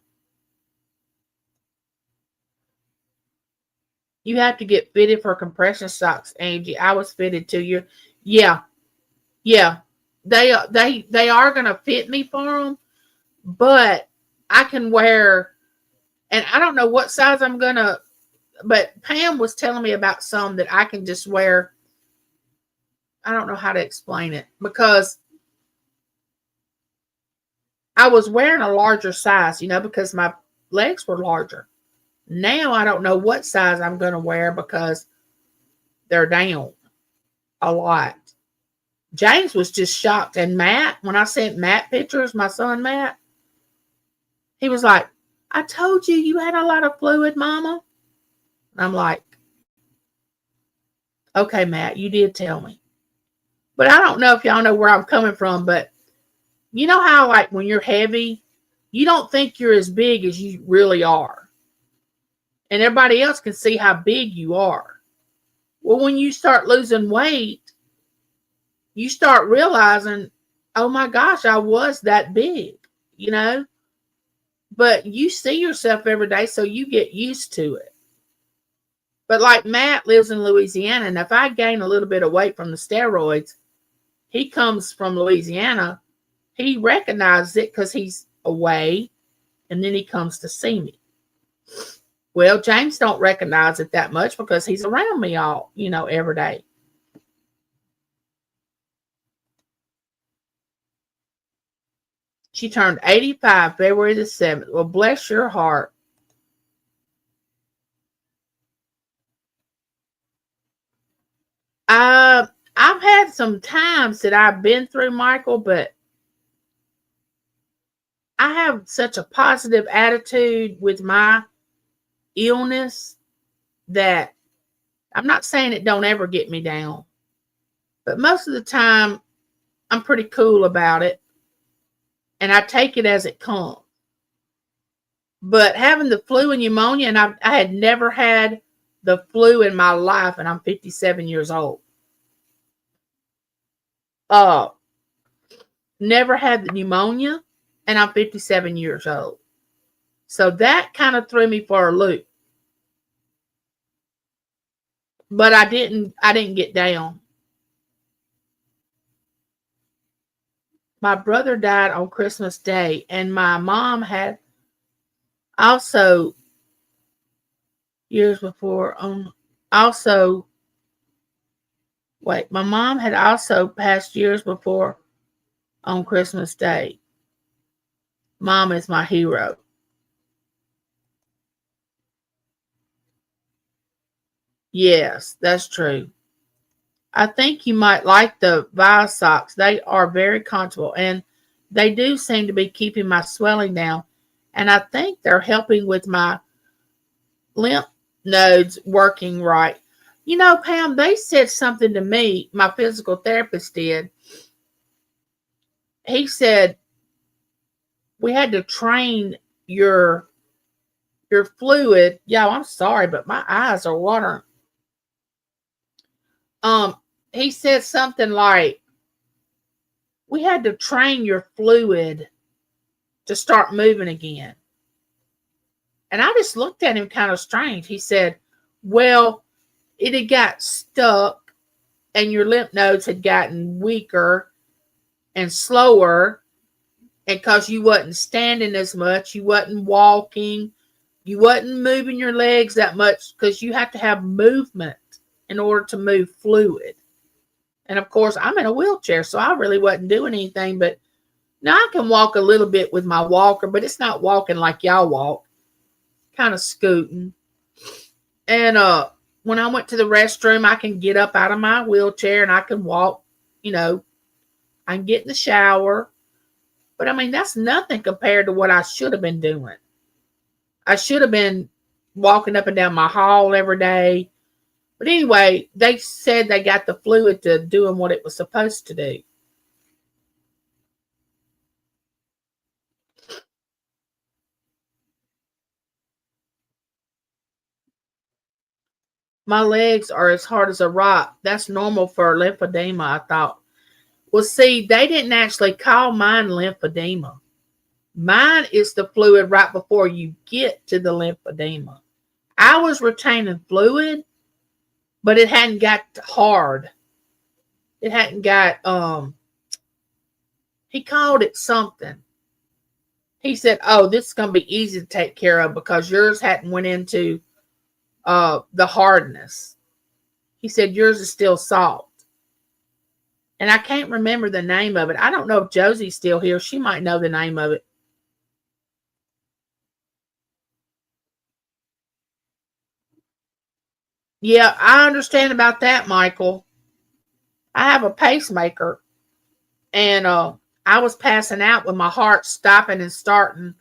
You have to get fitted for compression socks, Angie. I was fitted 2 years. Yeah, yeah. They are gonna fit me for them, but I can wear, and I don't know what size I'm gonna. But Pam was telling me about some that I can just wear. I don't know how to explain it because I was wearing a larger size, because my legs were larger. Now I don't know what size I'm going to wear because they're down a lot. James was just shocked. And Matt, when I sent Matt pictures, my son Matt, he was like, I told you had a lot of fluid, Mama. And I'm like, okay, Matt, you did tell me. But I don't know if y'all know where I'm coming from, but you know how, like, when you're heavy, you don't think you're as big as you really are. And everybody else can see how big you are. Well, when you start losing weight, you start realizing, oh my gosh, I was that big, But you see yourself every day, so you get used to it. But like Matt lives in Louisiana, and if I gain a little bit of weight from the steroids, he comes from Louisiana. He recognizes it because he's away, and then he comes to see me. Well, James don't recognize it that much because he's around me all, every day. She turned 85 February the 7th. Well, bless your heart. I've had some times that I've been through, Michael, but I have such a positive attitude with my illness that I'm not saying it don't ever get me down, but most of the time I'm pretty cool about it and I take it as it comes. But having the flu and pneumonia, and I had never had the flu in my life, and I'm 57 years old. Uh, Never had the pneumonia, and I'm 57 years old. So that kind of threw me for a loop. But I didn't get down. My brother died on Christmas Day, and my mom had also years before my mom had also passed years before on Christmas Day. Mom is my hero. Yes, that's true. I think you might like the Vi socks. They are very comfortable and they do seem to be keeping my swelling down. And I think they're helping with my lymph nodes working right. You know, Pam, they said something to me, my physical therapist did. He said we had to train your fluid. Yeah, I'm sorry, but my eyes are watering. He said something like we had to train your fluid to start moving again. And I just looked at him kind of strange. He said, well, it had got stuck and your lymph nodes had gotten weaker and slower. And because you wasn't standing as much, you wasn't walking, you wasn't moving your legs that much because you have to have movement in order to move fluid. And of course, I'm in a wheelchair, so I really wasn't doing anything. But now I can walk a little bit with my walker, but it's not walking like y'all walk, kind of scooting. And when I went to the restroom, I can get up out of my wheelchair and I can walk, I can get in the shower. But I mean, that's nothing compared to what I should have been doing. I should have been walking up and down my hall every day. But anyway, they said they got the fluid to doing what it was supposed to do. My legs are as hard as a rock. That's normal for lymphedema, I thought. Well, see, they didn't actually call mine lymphedema. Mine is the fluid right before you get to the lymphedema. I was retaining fluid, but it hadn't got hard. It hadn't got, he called it something. He said, oh, this is going to be easy to take care of because yours hadn't went into the hardness. He said, yours is still soft. And I can't remember the name of it. I don't know if Josie's still here. She might know the name of it. Yeah, I understand about that, Michael. I have a pacemaker. And I was passing out with my heart stopping and starting,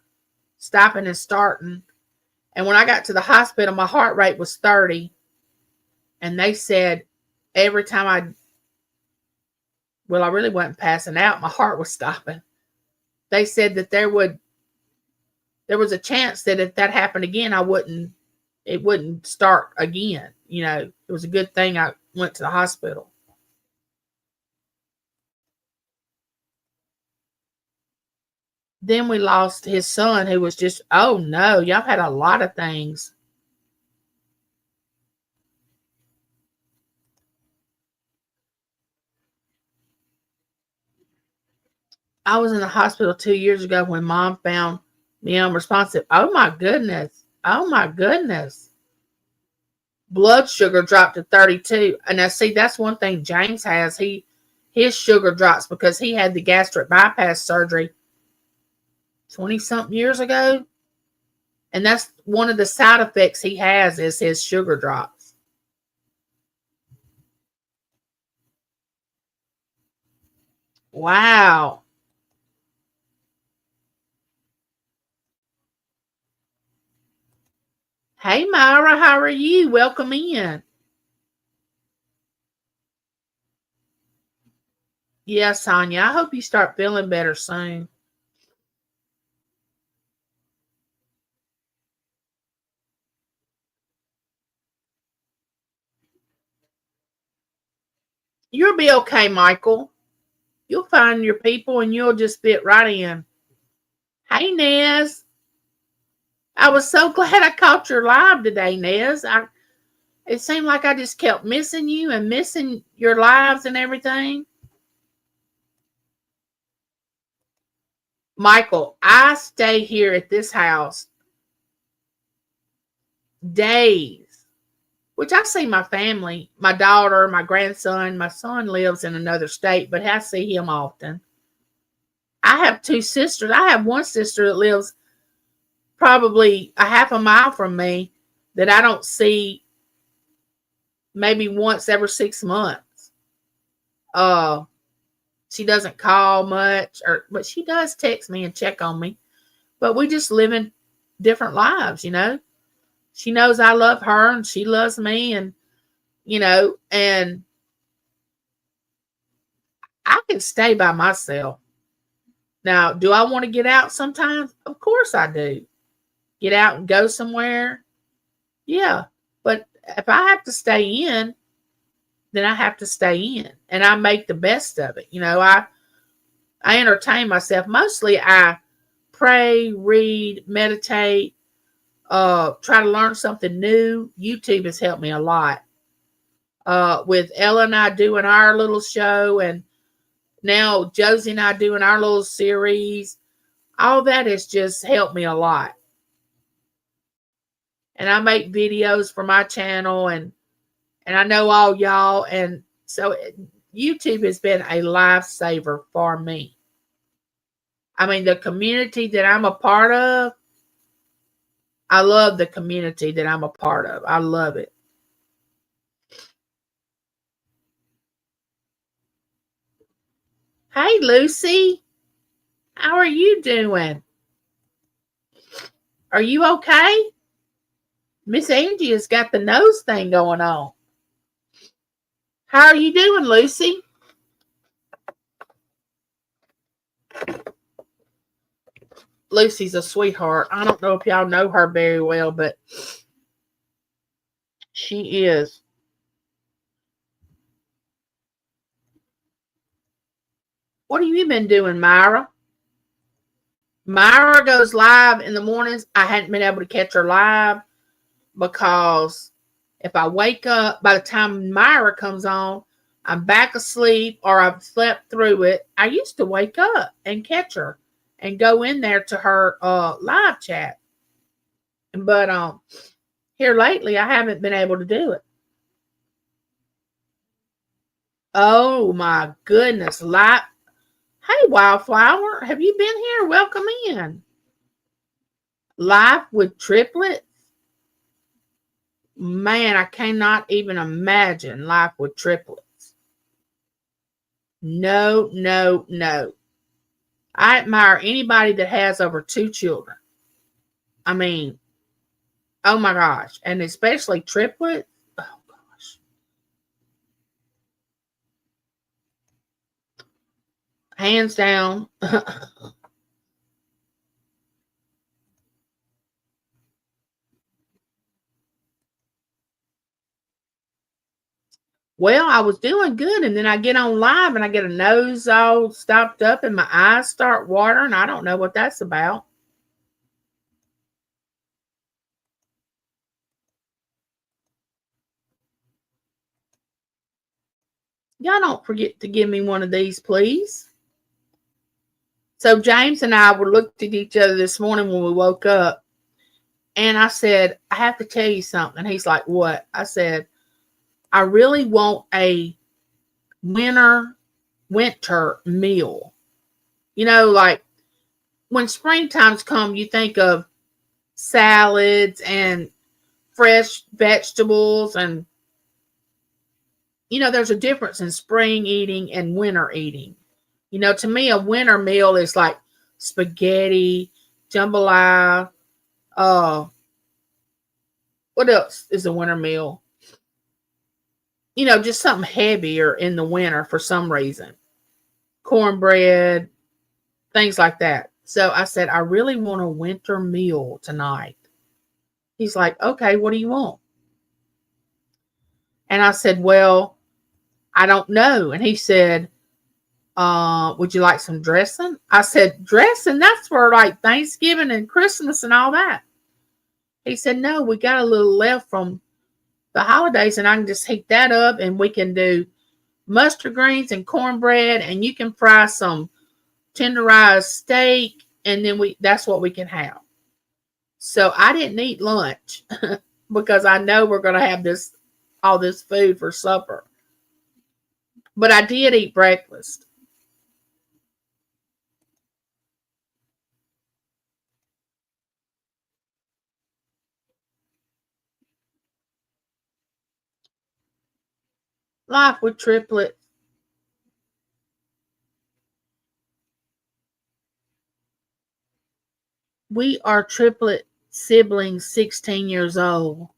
stopping and starting. And when I got to the hospital, my heart rate was 30. And they said every time I really wasn't passing out. My heart was stopping. They said that there was a chance that if that happened again, it wouldn't start again. It was a good thing I went to the hospital. Then we lost his son, who was just, oh no, y'all had a lot of things. I was in the hospital 2 years ago when mom found me unresponsive. Oh my goodness. Oh my goodness. Blood sugar dropped to 32. And now see, that's one thing James has. His sugar drops because he had the gastric bypass surgery. 20 something years ago. And that's one of the side effects he has is his sugar drops. Wow. Hey, Myra, how are you? Welcome in. Yeah, Sonia, I hope you start feeling better soon. You'll be okay, Michael. You'll find your people and you'll just fit right in. Hey, Nez. I was so glad I caught your live today, Nez. It seemed like I just kept missing you and missing your lives and everything. Michael, I stay here at this house days, which I see my family, my daughter, my grandson. My son lives in another state, but I see him often. I have two sisters. I have one sister that lives probably a half a mile from me that I don't see maybe once every 6 months. She doesn't call much, but she does text me and check on me. But we just live in different lives, you know. She knows I love her and she loves me, and and I can stay by myself. Now, do I want to get out sometimes? Of course I do. Get out and go somewhere. Yeah. But if I have to stay in, then I have to stay in. And I make the best of it. I entertain myself. Mostly I pray, read, meditate, try to learn something new. YouTube has helped me a lot. With Ella and I doing our little show, and now Josie and I doing our little series, all that has just helped me a lot. And I make videos for my channel, and I know all y'all, and so YouTube has been a lifesaver for me. I mean, the community that I'm a part of, I love the community that I'm a part of. I love it. Hey, Lucy. How are you doing? Are you okay? Miss Angie has got the nose thing going on. How are you doing, Lucy? Lucy's a sweetheart. I don't know if y'all know her very well, but she is. What have you been doing, Myra? Myra goes live in the mornings. I hadn't been able to catch her live because if I wake up, by the time Myra comes on, I'm back asleep or I've slept through it. I used to wake up and catch her and go in there to her live chat. But here lately, I haven't been able to do it. Oh my goodness. Hey, Wildflower, have you been here? Welcome in. Life with triplets? Man, I cannot even imagine life with triplets. No, no, no. I admire anybody that has over 2 children. I mean, oh my gosh. And especially triplets. Oh gosh. Hands down. Well, I was doing good, and then I get on live and I get a nose all stopped up and my eyes start watering. I don't know what that's about. Y'all don't forget to give me one of these, please. So James and I were looked at each other this morning when we woke up, and I said, I have to tell you something. He's like, what? I said, I really want a winter meal. Like when springtime's come, you think of salads and fresh vegetables, and there's a difference in spring eating and winter eating. To me, a winter meal is like spaghetti, jambalaya. What else is a winter meal? Just something heavier in the winter for some reason. Cornbread, things like that. So I said, I really want a winter meal tonight. He's like, okay, what do you want? And I said, well, I don't know. And he said, would you like some dressing? I said, dressing? That's for like Thanksgiving and Christmas and all that. He said, no, we got a little left from the holidays, and I can just heat that up, and we can do mustard greens and cornbread, and you can fry some tenderized steak, and then that's what we can have. So I didn't eat lunch because I know we're going to have all this food for supper. But I did eat breakfast. Life with triplets. We are triplet siblings, 16 years old.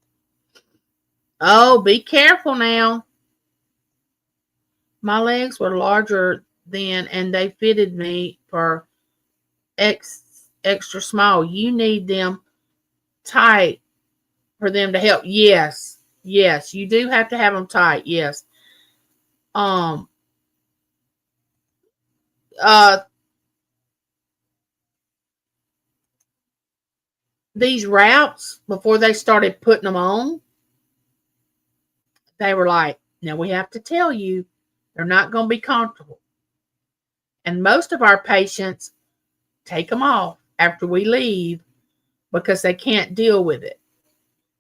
Oh, be careful now. My legs were larger then, and they fitted me for extra small. You need them tight for them to help. Yes, you do have to have them tight. Yes. Um. These wraps, before they started putting them on, they were like, now we have to tell you, they're not going to be comfortable. And most of our patients take them off after we leave because they can't deal with it.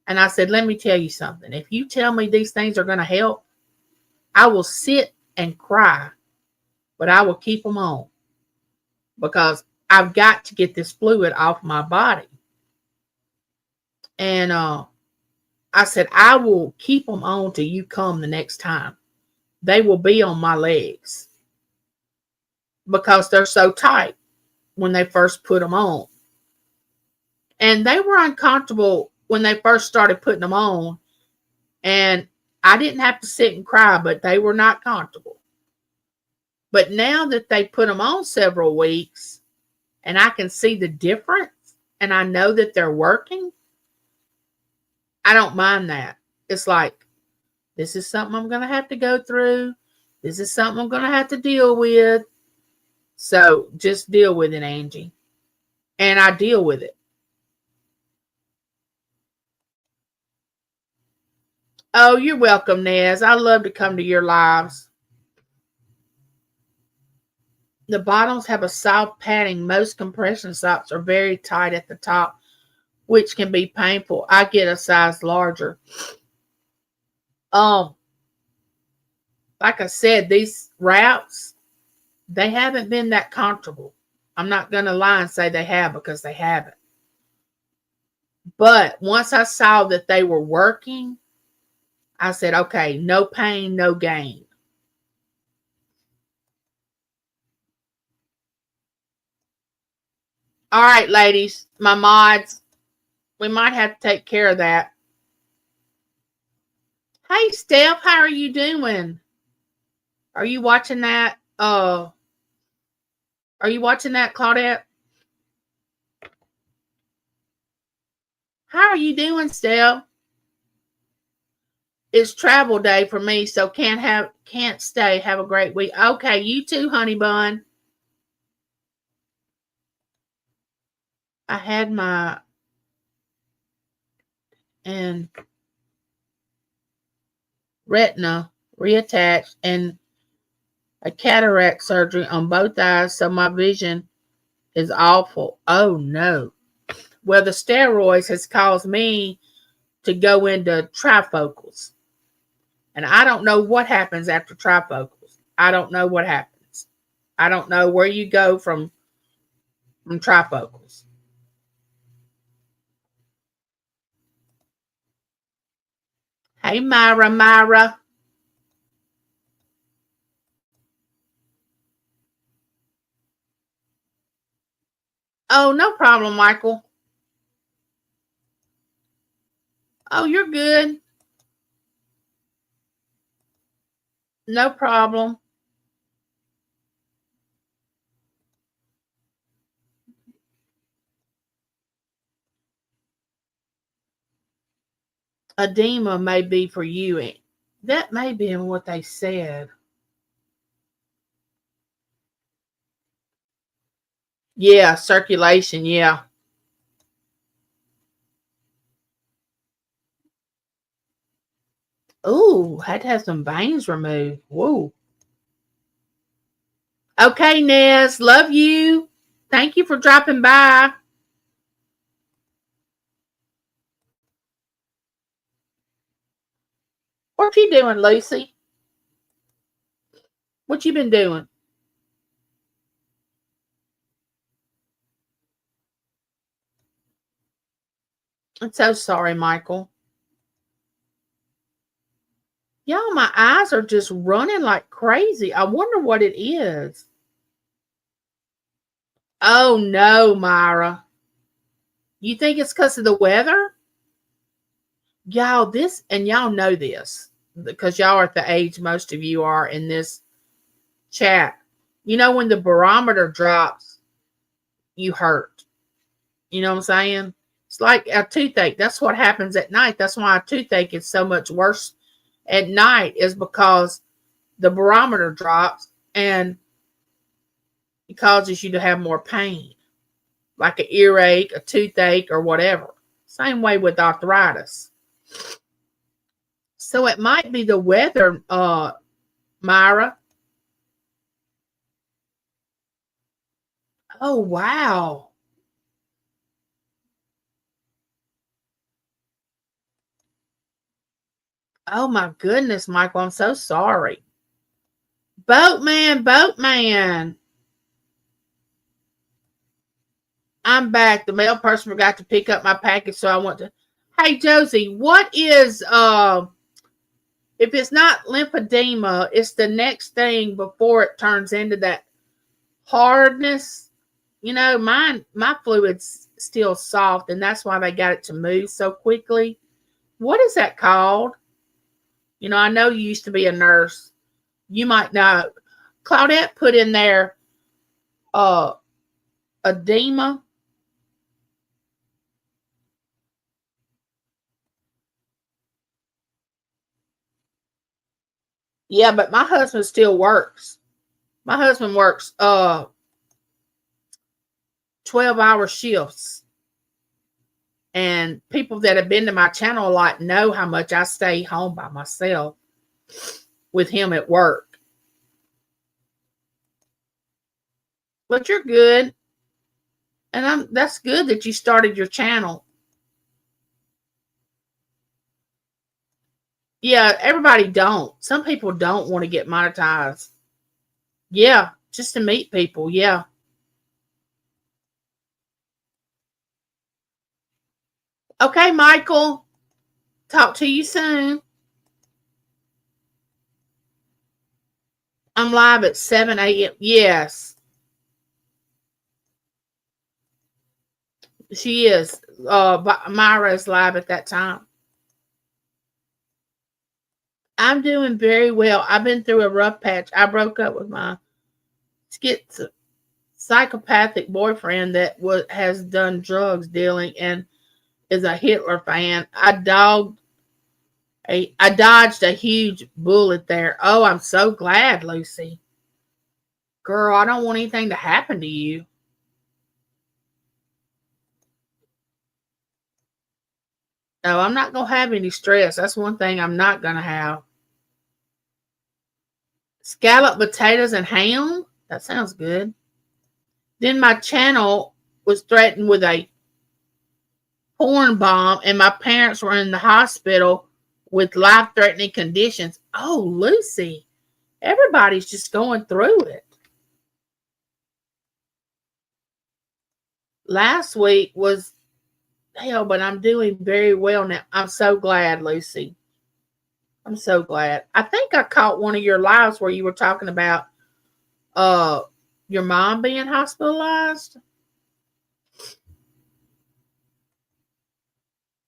And I said, let me tell you something. If you tell me these things are going to help, I will sit and cry, but I will keep them on because I've got to get this fluid off my body. And I said, I will keep them on till you come the next time. They will be on my legs because they're so tight when they first put them on. And they were uncomfortable when they first started putting them on. And I didn't have to sit and cry, but they were not comfortable. But now that they put them on several weeks and I can see the difference and I know that they're working, I don't mind that. It's like, this is something I'm going to have to go through. This is something I'm going to have to deal with. So just deal with it, Angie. And I deal with it. Oh, you're welcome, Nez. I love to come to your lives. The bottoms have a soft padding. Most compression socks are very tight at the top, which can be painful. I get a size larger. Like I said, these wraps, they haven't been that comfortable. I'm not going to lie and say they have because they haven't. But once I saw that they were working, I said, okay, no pain, no gain. All right, ladies, my mods, we might have to take care of that. Hey, Steph, how are you doing? Are you watching that? Are you watching that, Claudette? How are you doing, Steph? It's travel day for me, so can't stay. Have a great week. Okay, you too, honey bun. I had my retina reattached and a cataract surgery on both eyes, so my vision is awful. Oh no. Well, the steroids has caused me to go into trifocals. And I don't know what happens after trifocals. I don't know what happens. I don't know where you go from and trifocals. Hey, Myra. Oh, no problem, Michael. Oh, you're good. No problem. Edema may be for you. That may be in what they said. Yeah, circulation. Yeah. Ooh, had to have some veins removed. Whoa. Okay, Nez. Love you. Thank you for dropping by. What you doing, Lucy? What you been doing? I'm so sorry, Michael. Y'all, my eyes are just running like crazy. I wonder what it is. Oh no, Myra. You think it's because of the weather? Y'all, y'all know this because y'all are at the age most of you are in this chat. You know, when the barometer drops, you hurt. You know what I'm saying? It's like a toothache. That's what happens at night. That's why a toothache is so much worse at night, is because the barometer drops and it causes you to have more pain, like an earache, a toothache, or whatever. Same way with arthritis. So it might be the weather, Myra. Oh, wow. Oh, my goodness, Michael. I'm so sorry. Boatman. I'm back. The mail person forgot to pick up my package, so I want to. Hey, Josie, what is, if it's not lymphedema, it's the next thing before it turns into that hardness. You know, my fluid's still soft, and that's why they got it to move so quickly. What is that called? You know, I know you used to be a nurse. You might know. Claudette put in there edema. Yeah, but my husband still works. My husband works 12-hour shifts. And people that have been to my channel a lot know how much I stay home by myself with him at work. But you're good. And that's good that you started your channel. Yeah, everybody don't. Some people don't want to get monetized. Yeah, just to meet people. Yeah. Okay, Michael. Talk to you soon. I'm live at 7 a.m. Yes, she is. Myra is live at that time. I'm doing very well. I've been through a rough patch. I broke up with my psychopathic boyfriend that has done drugs dealing and is a Hitler fan. I dodged a huge bullet there. Oh, I'm so glad, Lucy. Girl, I don't want anything to happen to you. No, I'm not going to have any stress. That's one thing I'm not going to have. Scalloped potatoes and ham? That sounds good. Then my channel was threatened with a porn bomb, and my parents were in the hospital with life-threatening conditions. Oh, Lucy, everybody's just going through it. Last week was hell, but I'm doing very well now. I'm so glad, Lucy. I'm so glad. I think I caught one of your lives where you were talking about uh your mom being hospitalized.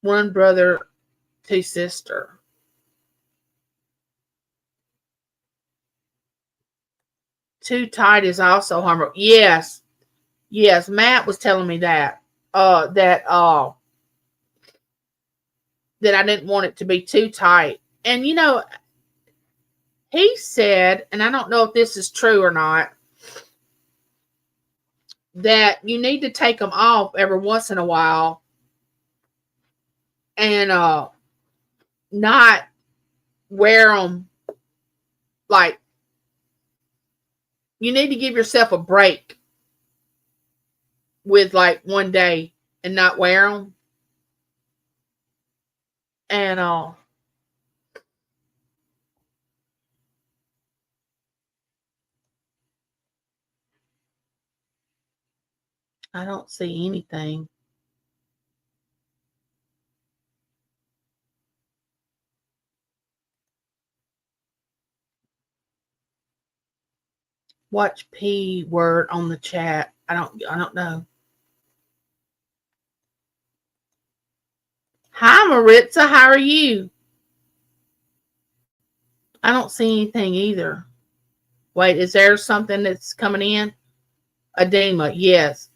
One brother, two sister. Too tight is also harmful. Yes. Yes, Matt was telling me that. That I didn't want it to be too tight. And he said, and I don't know if this is true or not, that you need to take them off every once in a while and not wear them like you need to give yourself a break with like one day and not wear them. And I don't see anything. Watch P word on the chat. I don't know. Hi Maritza, how are you? I don't see anything either. Wait, is there something that's coming in? Edema, yes.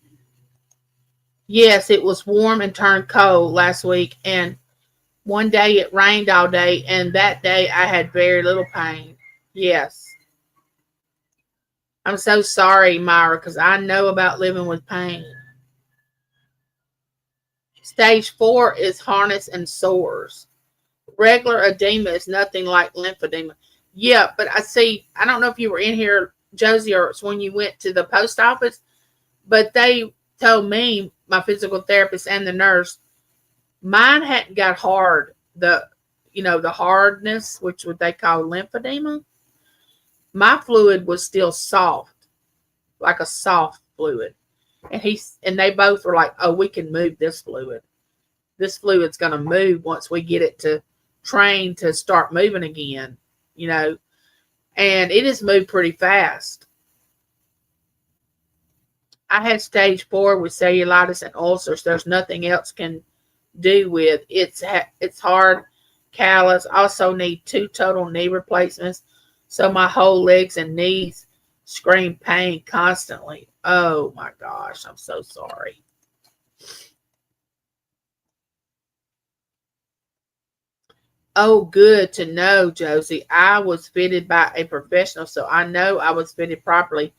Yes, it was warm and turned cold last week, and one day it rained all day, and that day I had very little pain. Yes. I'm so sorry, Myra, because I know about living with pain. Stage 4 is harness and sores. Regular edema is nothing like lymphedema. Yeah, but I don't know if you were in here, Josie, or it's when you went to the post office, but they told me, my physical therapist and the nurse, mine hadn't got hard. The hardness, which what they call lymphedema, my fluid was still soft, like a soft fluid. And they both were like, "Oh, we can move this fluid. This fluid's going to move once we get it to train to start moving again, you know." And it has moved pretty fast. I had stage 4 with cellulitis and ulcers. There's nothing else can do with it's hard, callous. Also need 2 total knee replacements, so my whole legs and knees scream pain constantly. Oh my gosh, I'm so sorry. Oh, good to know, Josie. I was fitted by a professional, so I know I was fitted properly.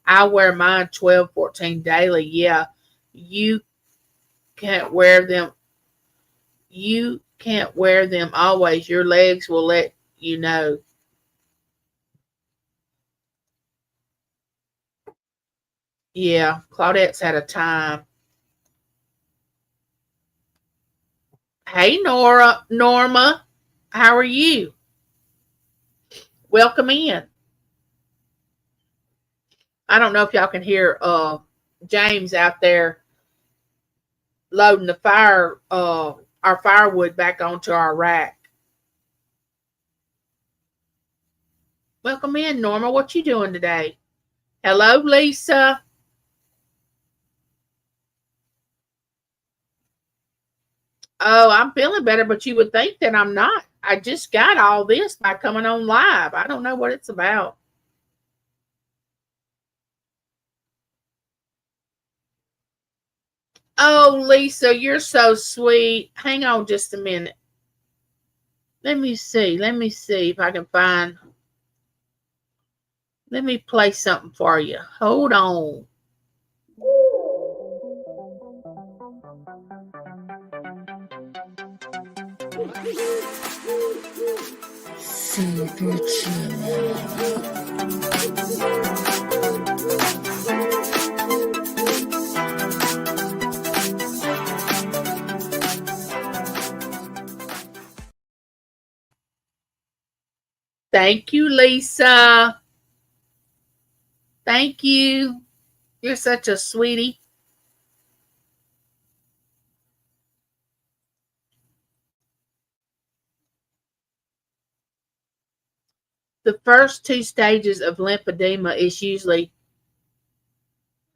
I wear mine 12, 14 daily. Yeah, you can't wear them. You can't wear them always. Your legs will let you know. Yeah, Claudette's had a time. Hey, Norma, how are you? Welcome in. I don't know if y'all can hear James out there loading the our firewood back onto our rack. Welcome in, Norma. What you doing today? Hello, Lisa. Oh, I'm feeling better, but you would think that I'm not. I just got all this by coming on live. I don't know what it's about. Oh, Lisa, you're so sweet. Hang on just a minute. Let me see. Let me see if I can find. Let me play something for you. Hold on. Super Thank you, Lisa. Thank you. You're such a sweetie. the first two stages of lymphedema is usually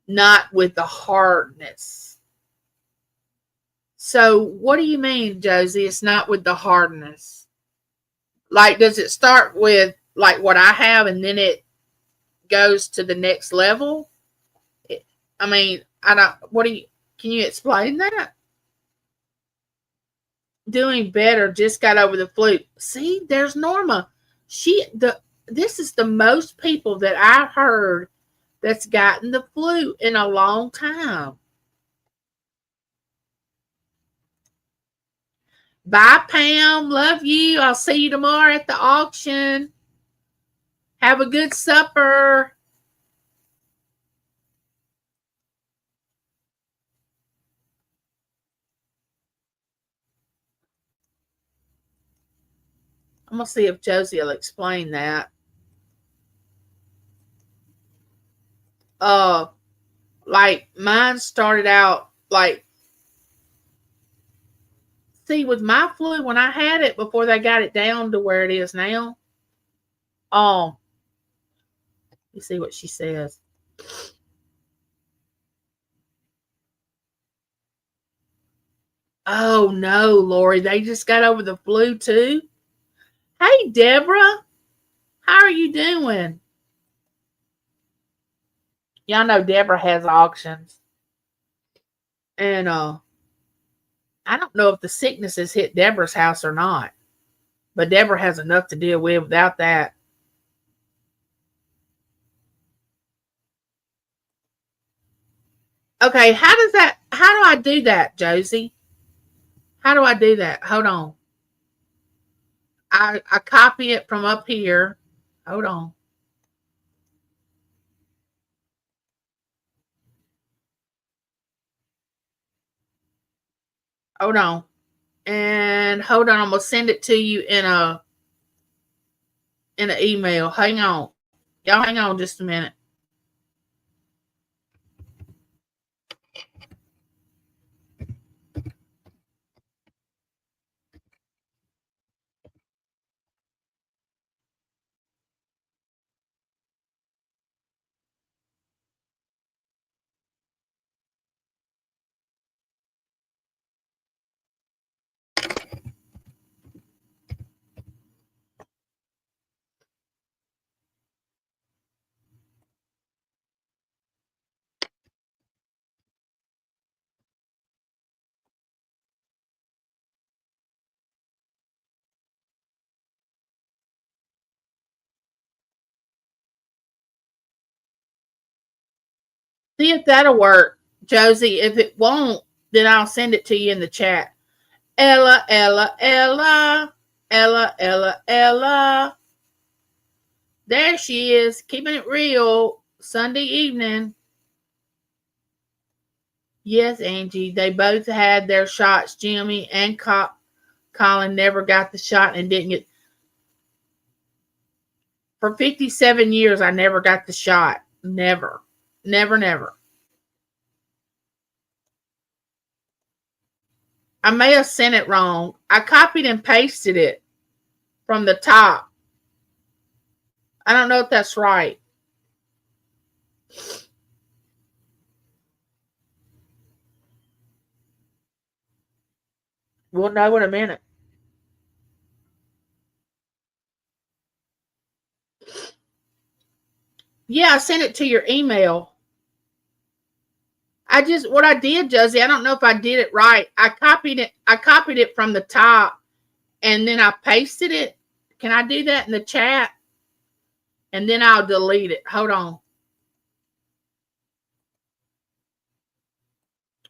not with the hardness. So what do you mean, Josie? It's not with the hardness. Like, does it start with like what I have and then it goes to the next level? I mean, I don't, can you explain that? Doing better, just got over the flu. See, there's Norma. This is the most people that I've heard that's gotten the flu in a long time. Bye, Pam. Love you. I'll see you tomorrow at the auction. Have a good supper. I'm going to see if Josie will explain that. Like mine started out like, see, with my flu, when I had it before they got it down to where it is now, you see what she says. Oh no, Lori, they just got over the flu too. Hey, Deborah, how are you doing? Y'all know Deborah has auctions, and I don't know if the sickness has hit Deborah's house or not, but Deborah has enough to deal with without that. Okay, how do I do that, Josie? How do I do that? Hold on. I copy it from up here. Hold on. Hold on. And hold on, I'm gonna send it to you in an email. Hang on. Y'all hang on just a minute. See if that'll work, Josie. If it won't, then I'll send it to you in the chat. Ella, Ella, Ella, Ella, Ella, Ella. There she is, keeping it real Sunday evening. Yes, Angie, they both had their shots. Jimmy and Colin never got the shot and didn't get. For 57 years, I never got the shot. Never. Never, never. I may have sent it wrong. I copied and pasted it from the top. I don't know if that's right. We'll know in a minute. Yeah, I sent it to your email. What I did, Josie, I don't know if I did it right. I copied it from the top and then I pasted it. Can I do that in the chat? And then I'll delete it. Hold on.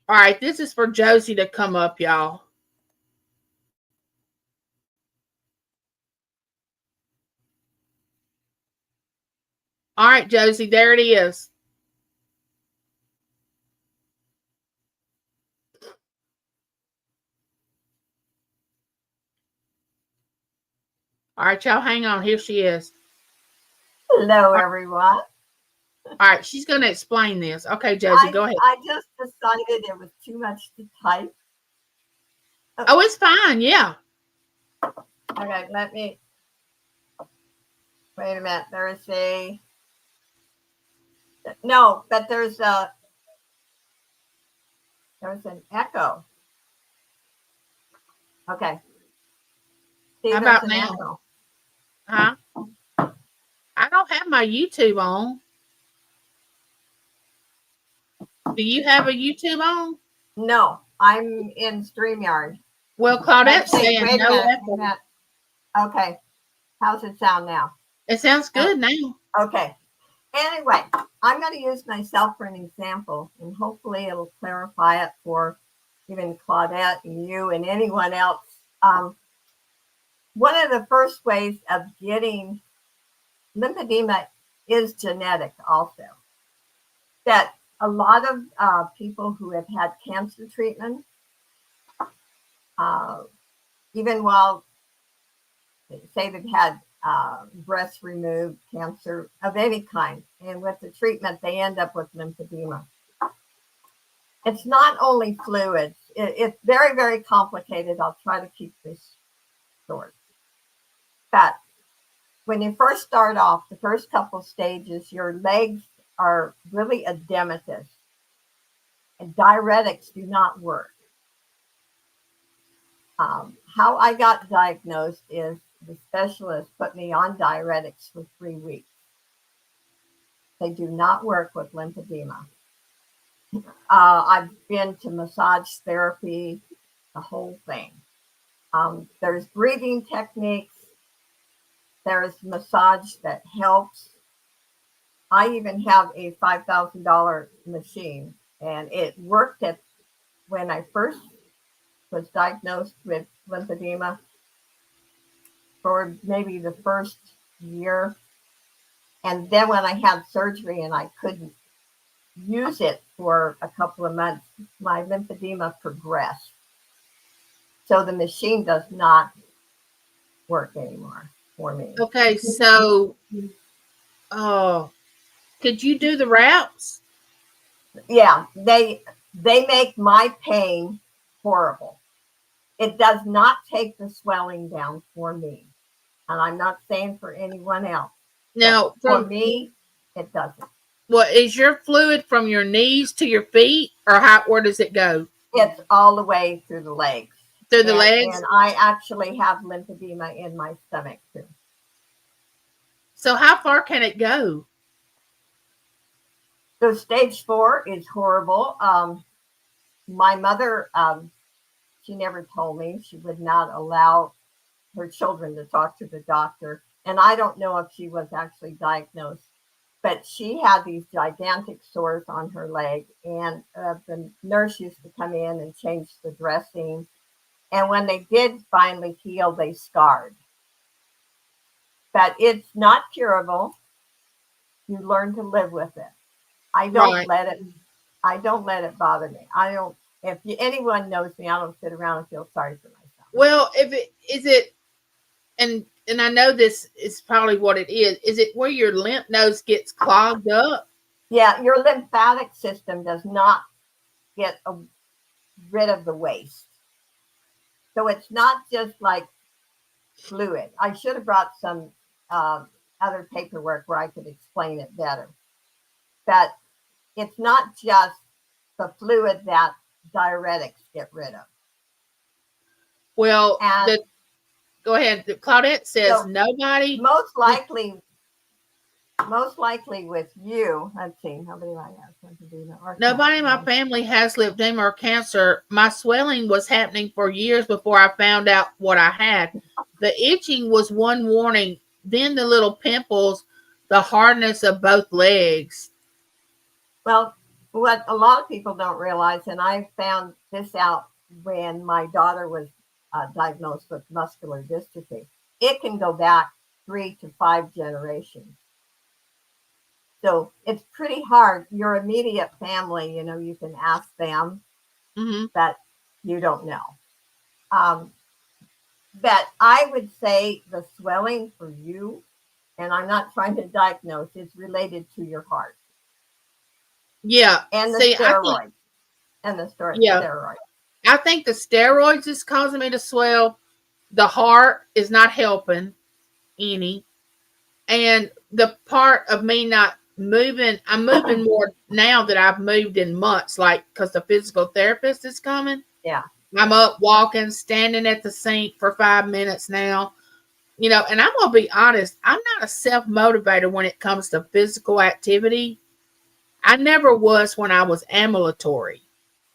All right, this is for Josie to come up, y'all. All right, Josie, there it is. All right, y'all, hang on. Here she is. Hello, everyone. All right, she's going to explain this. Okay, Josie, go ahead. I just decided it was too much to type. Oh, it's fine. Yeah. Okay, let me Wait a minute. There's a no, but there's an echo. Okay. See, How there's about an now? echo. Huh? I don't have my YouTube on. Do you have a YouTube on? No, I'm in StreamYard. Well, Claudette's Hey, saying wait a no minute. echo. Wait a minute. Okay. How's it sound now? It sounds good now. Okay. Anyway, I'm going to use myself for an example, and hopefully it'll clarify it for even Claudette and you and anyone else. One of the first ways of getting lymphedema is genetic also. That a lot of people who have had cancer treatment, even while say they've had breast removed, cancer of any kind, and with the treatment they end up with lymphedema. It's not only fluids. It's very, very complicated. I'll try to keep this short. But when you first start off, the first couple stages, your legs are really edematous, and diuretics do not work. How I got diagnosed is the specialist put me on diuretics for 3 weeks. They do not work with lymphedema. I've been to massage therapy, the whole thing. There's breathing techniques. There's massage that helps. I even have a $5,000 machine, and it worked when I first was diagnosed with lymphedema for maybe the first year. And then when I had surgery and I couldn't use it for a couple of months, my lymphedema progressed. So the machine does not work anymore for me. Okay, so could you do the wraps? Yeah, they make my pain horrible. It does not take the swelling down for me. And I'm not saying for anyone else. Now, for me, it doesn't. Well, is your fluid from your knees to your feet, or where does it go? It's all the way through the legs. Through the legs? And I actually have lymphedema in my stomach too. So how far can it go? So stage 4 is horrible. My mother, she never told me. She would not allow her children to talk to the doctor. And I don't know if she was actually diagnosed, but she had these gigantic sores on her leg. And the nurse used to come in and change the dressing. And when they did finally heal, they scarred. But it's not curable. You learn to live with it. I don't let it bother me. If anyone knows me, I don't sit around and feel sorry for myself. Well, and I know this is probably what it is. Is it where your lymph nodes gets clogged up? Yeah, your lymphatic system does not get rid of the waste. So it's not just like fluid. I should have brought some other paperwork where I could explain it better. But it's not just the fluid that diuretics get rid of. Well, go ahead. Claudette says nobody. Most likely with you, let's see, nobody I have. Nobody in my family has lymphedema or cancer. My swelling was happening for years before I found out what I had. The itching was one warning, then the little pimples, the hardness of both legs. Well, what a lot of people don't realize, and I found this out when my daughter was diagnosed with muscular dystrophy, it can go back 3 to 5 generations. So it's pretty hard. Your immediate family, you can ask them, but you don't know. But I would say the swelling for you, and I'm not trying to diagnose, is related to your heart. Yeah. And the steroids. Steroids. I think the steroids is causing me to swell. The heart is not helping any. And the part of me not moving, I'm moving more now that I've moved in months, like because the physical therapist is coming. Yeah. I'm up walking, standing at the sink for 5 minutes now. And I'm going to be honest, I'm not a self motivator when it comes to physical activity. I never was when I was ambulatory.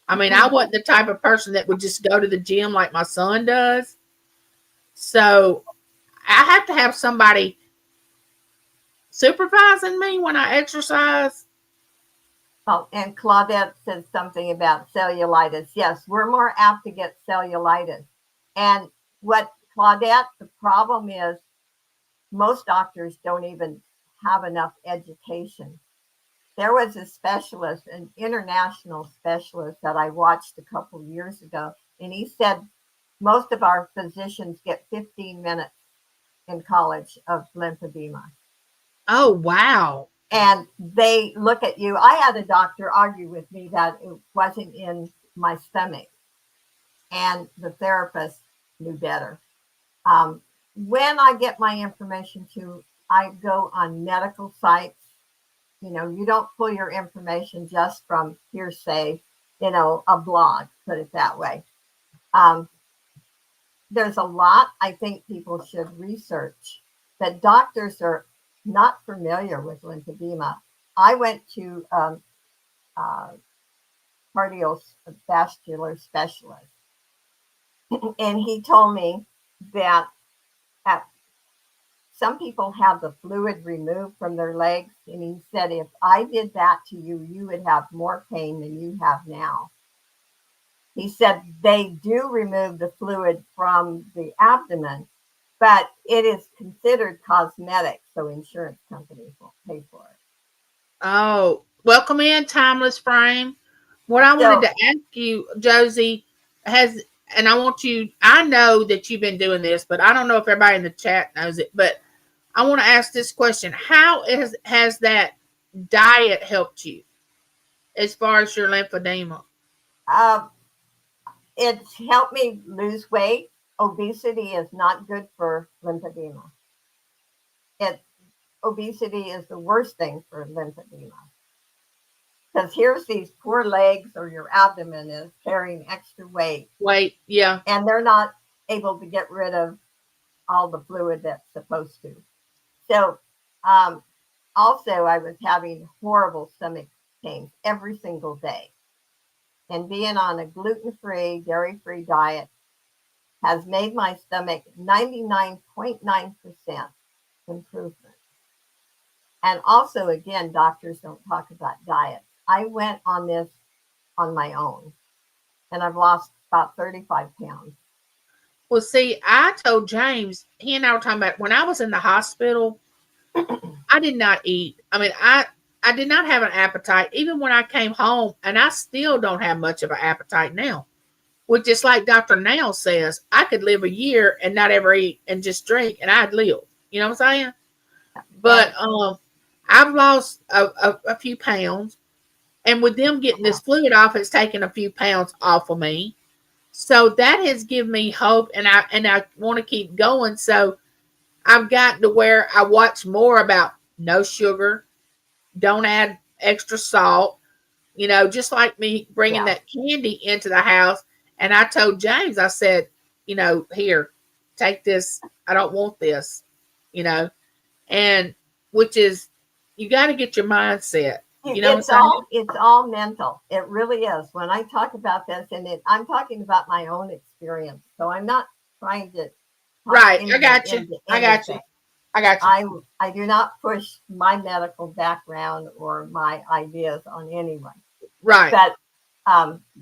I mean, I wasn't the type of person that would just go to the gym like my son does. So I have to have somebody supervising me when I exercise. Oh, and Claudette says something about cellulitis. Yes, we're more apt to get cellulitis. And what Claudette, the problem is most doctors don't even have enough education. There was a specialist, an international specialist that I watched a couple years ago, and he said most of our physicians get 15 minutes in college of lymphedema. Oh, wow. And they look at you. I had a doctor argue with me that it wasn't in my stomach, and the therapist knew better. When I get my information I go on medical sites. You don't pull your information just from hearsay, a blog, put it that way. There's a lot I think people should research, that doctors are not familiar with lymphedema. I went to cardiovascular specialist, and he told me that some people have the fluid removed from their legs, and he said, if I did that to you, you would have more pain than you have now. He said they do remove the fluid from the abdomen, but it is considered cosmetic, so insurance companies won't pay for it. Oh, welcome in, Timeless Frame. What I wanted to ask you, Josie, and I know that you've been doing this, but I don't know if everybody in the chat knows it, but I want to ask this question. How has that diet helped you as far as your lymphedema? It's helped me lose weight. Obesity is not good for lymphedema. Obesity is the worst thing for lymphedema. Because here's these poor legs, or your abdomen is carrying extra weight. Yeah. And they're not able to get rid of all the fluid that's supposed to. So also I was having horrible stomach pains every single day. And being on a gluten-free, dairy-free diet has made my stomach 99.9% improvement. And also, again, doctors don't talk about diet. I went on this on my own, and I've lost about 35 pounds. Well, see, I told James, he and I were talking about when I was in the hospital, I did not eat. I mean, I did not have an appetite, even when I came home, and I still don't have much of an appetite now. Which is like Dr. Nail says, I could live a year and not ever eat and just drink, and I'd live. You know what I'm saying? But I've lost a few pounds, and with them getting this fluid off, it's taken a few pounds off of me. So that has given me hope, and I want to keep going. So I've gotten to where I watch more about no sugar, don't add extra salt, just like me bringing that candy into the house. And I told James, I said, here, take this. I don't want this, and which is, you got to get your mindset. It's all mental. It really is. When I talk about this, and I'm talking about my own experience, so I'm not trying to. Right, I got you. I got you. I do not push my medical background or my ideas on anyone. Right. But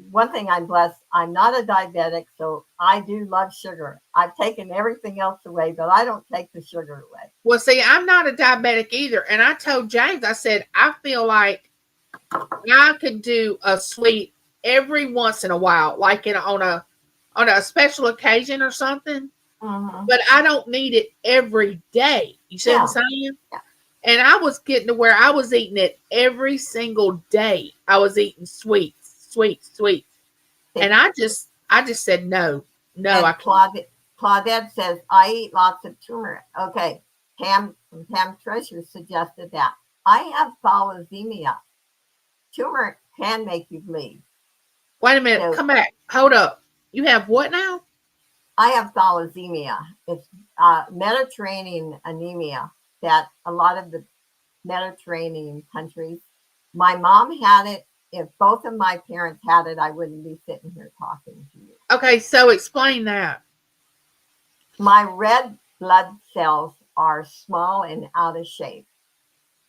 one thing I'm blessed, I'm not a diabetic, so I do love sugar. I've taken everything else away, but I don't take the sugar away. Well, see, I'm not a diabetic either. And I told James, I said, I feel like I could do a sweet every once in a while, like on a special occasion or something. Mm-hmm. But I don't need it every day. You see what I'm saying? Yeah. And I was getting to where I was eating it every single day. I was eating sweets. And I just said, no, I can't. Claudette says, I eat lots of turmeric. Okay. Pam from Pam Treasure suggested that. I have thalassemia. Turmeric can make you bleed. Wait a minute. So Come back. Hold up. You have what now? I have thalassemia. It's Mediterranean anemia that a lot of the Mediterranean countries. My mom had it. If both of my parents had it, I wouldn't be sitting here talking to you. Okay, so explain that. My red blood cells are small and out of shape.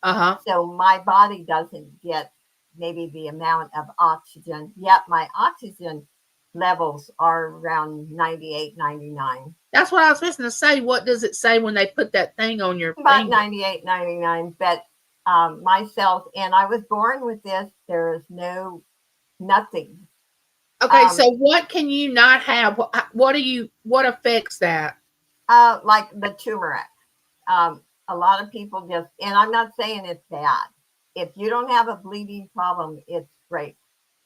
Uh-huh. So my body doesn't get maybe the amount of oxygen, yet my oxygen levels are around 98, 99. That's what I was listening to say. What does it say when they put that thing on your About finger? 98, 99. But my cells, and I was born with this. There is nothing. Okay, so what can you not have? What affects that? Like the turmeric. A lot of people just, and I'm not saying it's bad. If you don't have a bleeding problem, it's great.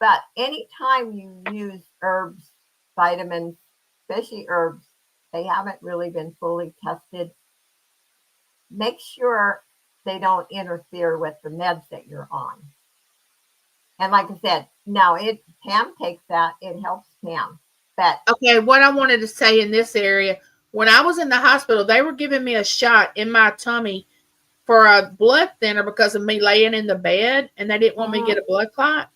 But anytime you use herbs, vitamins, especially herbs, they haven't really been fully tested. Make sure they don't interfere with the meds that you're on. And like I said, now Pam takes that, it helps Pam. But Okay, what I wanted to say in this area, when I was in the hospital, they were giving me a shot in my tummy for a blood thinner because of me laying in the bed, and they didn't want me to get a blood clot.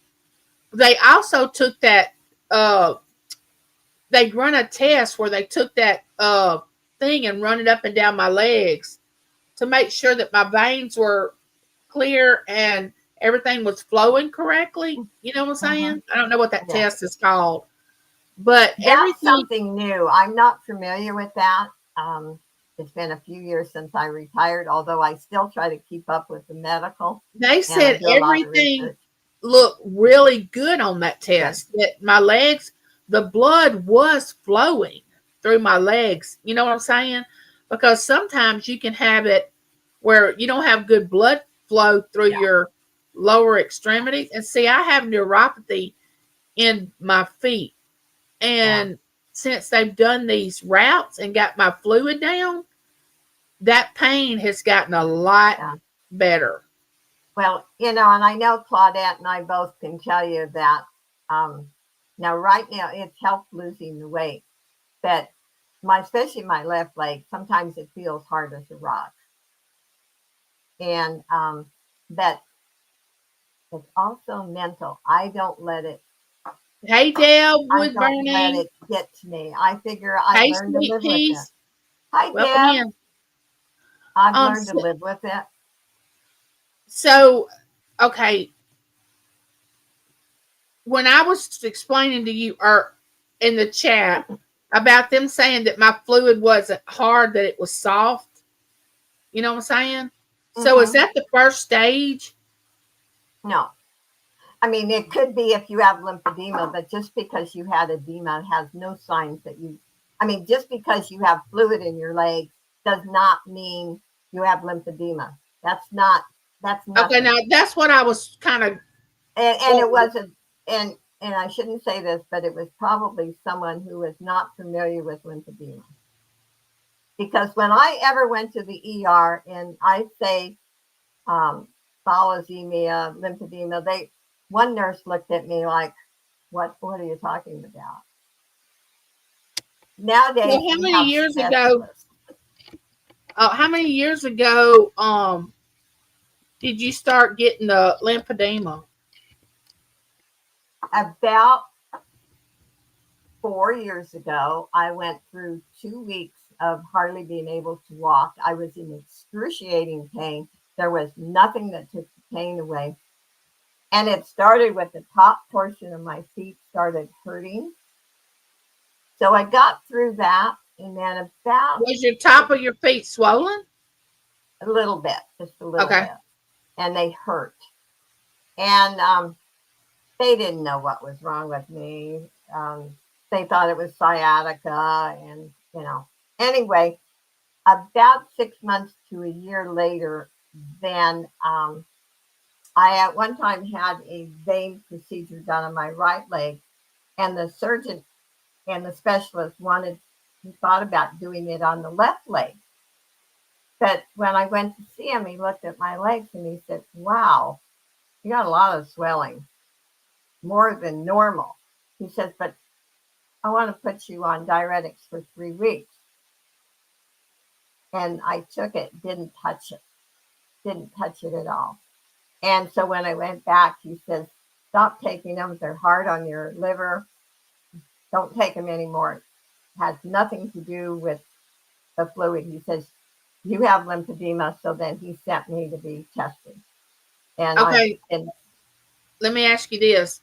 They also took that they run a test where they took that thing and run it up and down my legs to make sure that my veins were clear and everything was flowing correctly. You know what I'm saying? I don't know what that yeah, test is called, but that's everything something new. I'm not familiar with that. It's been a few years since I retired, although I still try to keep up with the medical they and I said do a lot of everything research. looked really good on that Good. test. That my legs, the blood was flowing through my legs. You know what I'm saying? Because sometimes you can have it where you don't have good blood flow through Yeah. your lower extremities. And see, I have neuropathy in my feet. Yeah. And since they've done these routes and got my fluid down, that pain has gotten a lot Yeah. better. Well, and I know Claudette and I both can tell you that now, right now, it's helped losing the weight, but especially my left leg, sometimes it feels hard as a rock. And but it's also mental. Hey, Dale I don't let Woodburning. it get to me. I figure I've Hey, learned to sweet live with it. peas. Hi, Welcome Deb. in. I've Um, learned to so, live with it. so okay, when I was explaining to you or in the chat about them saying that my fluid wasn't hard, that it was soft, you know what I'm saying? So is Hmm. that the first stage? No, I mean, it could be if you have lymphedema, but just because you had edema has no signs that just because you have fluid in your legs does not mean you have lymphedema. That's Okay, nothing. now that's what I was kind of And it wanting. wasn't, and I shouldn't say this, but it was probably someone who was not familiar with lymphedema. Because when I ever went to the ER and I say um, thalassemia, lymphedema, one nurse looked at me like, what are you talking about? So Nowadays how we many have years ago? specialists. How many years ago? Did you start getting the lymphedema? About 4 years ago, I went through 2 weeks of hardly being able to walk. I was in excruciating pain. There was nothing that took the pain away. And it started with the top portion of my feet started hurting. So I got through that. And then about Was your top of your feet swollen? a little bit, just a little Okay. bit. And they hurt. And they didn't know what was wrong with me. They thought it was sciatica. And anyway, about 6 months to a year later, then I at one time had a vein procedure done on my right leg, and the surgeon and the specialist he thought about doing it on the left leg. But when I went to see him, he looked at my legs and he said, "Wow, you got a lot of swelling, more than normal." He says, "But I want to put you on diuretics for 3 weeks." And I took it, didn't touch it at all. And so when I went back, he says, "Stop taking them. They're hard on your liver. Don't take them anymore. It has nothing to do with the fluid." He says, "You have lymphedema." So then he sent me to be tested. And Okay, and let me ask you this.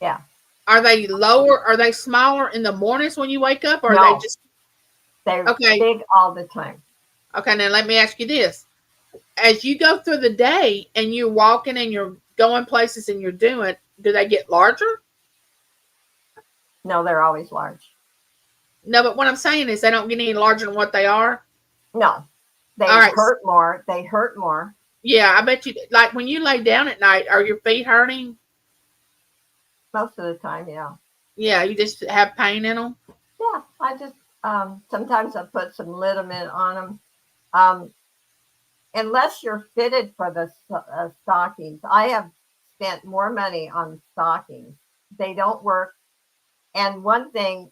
yeah, Are they lower? Are they smaller in the mornings when you wake up? Or are they no, just they're okay? big all the time. Okay, now let me ask you this. As you go through the day and you're walking and you're going places and you're doing, do they get larger? No, they're always large. No, but what I'm saying is they don't get any larger than what they are. No, All they right. hurt more. They hurt more. Yeah, I bet you, like when you lay down at night, are your feet hurting? Most of the time, yeah. Yeah, you just have pain in them. Yeah, I just sometimes I put some liniment on them. Um, unless you're fitted for the stockings. I have spent more money on stockings. They don't work. And one thing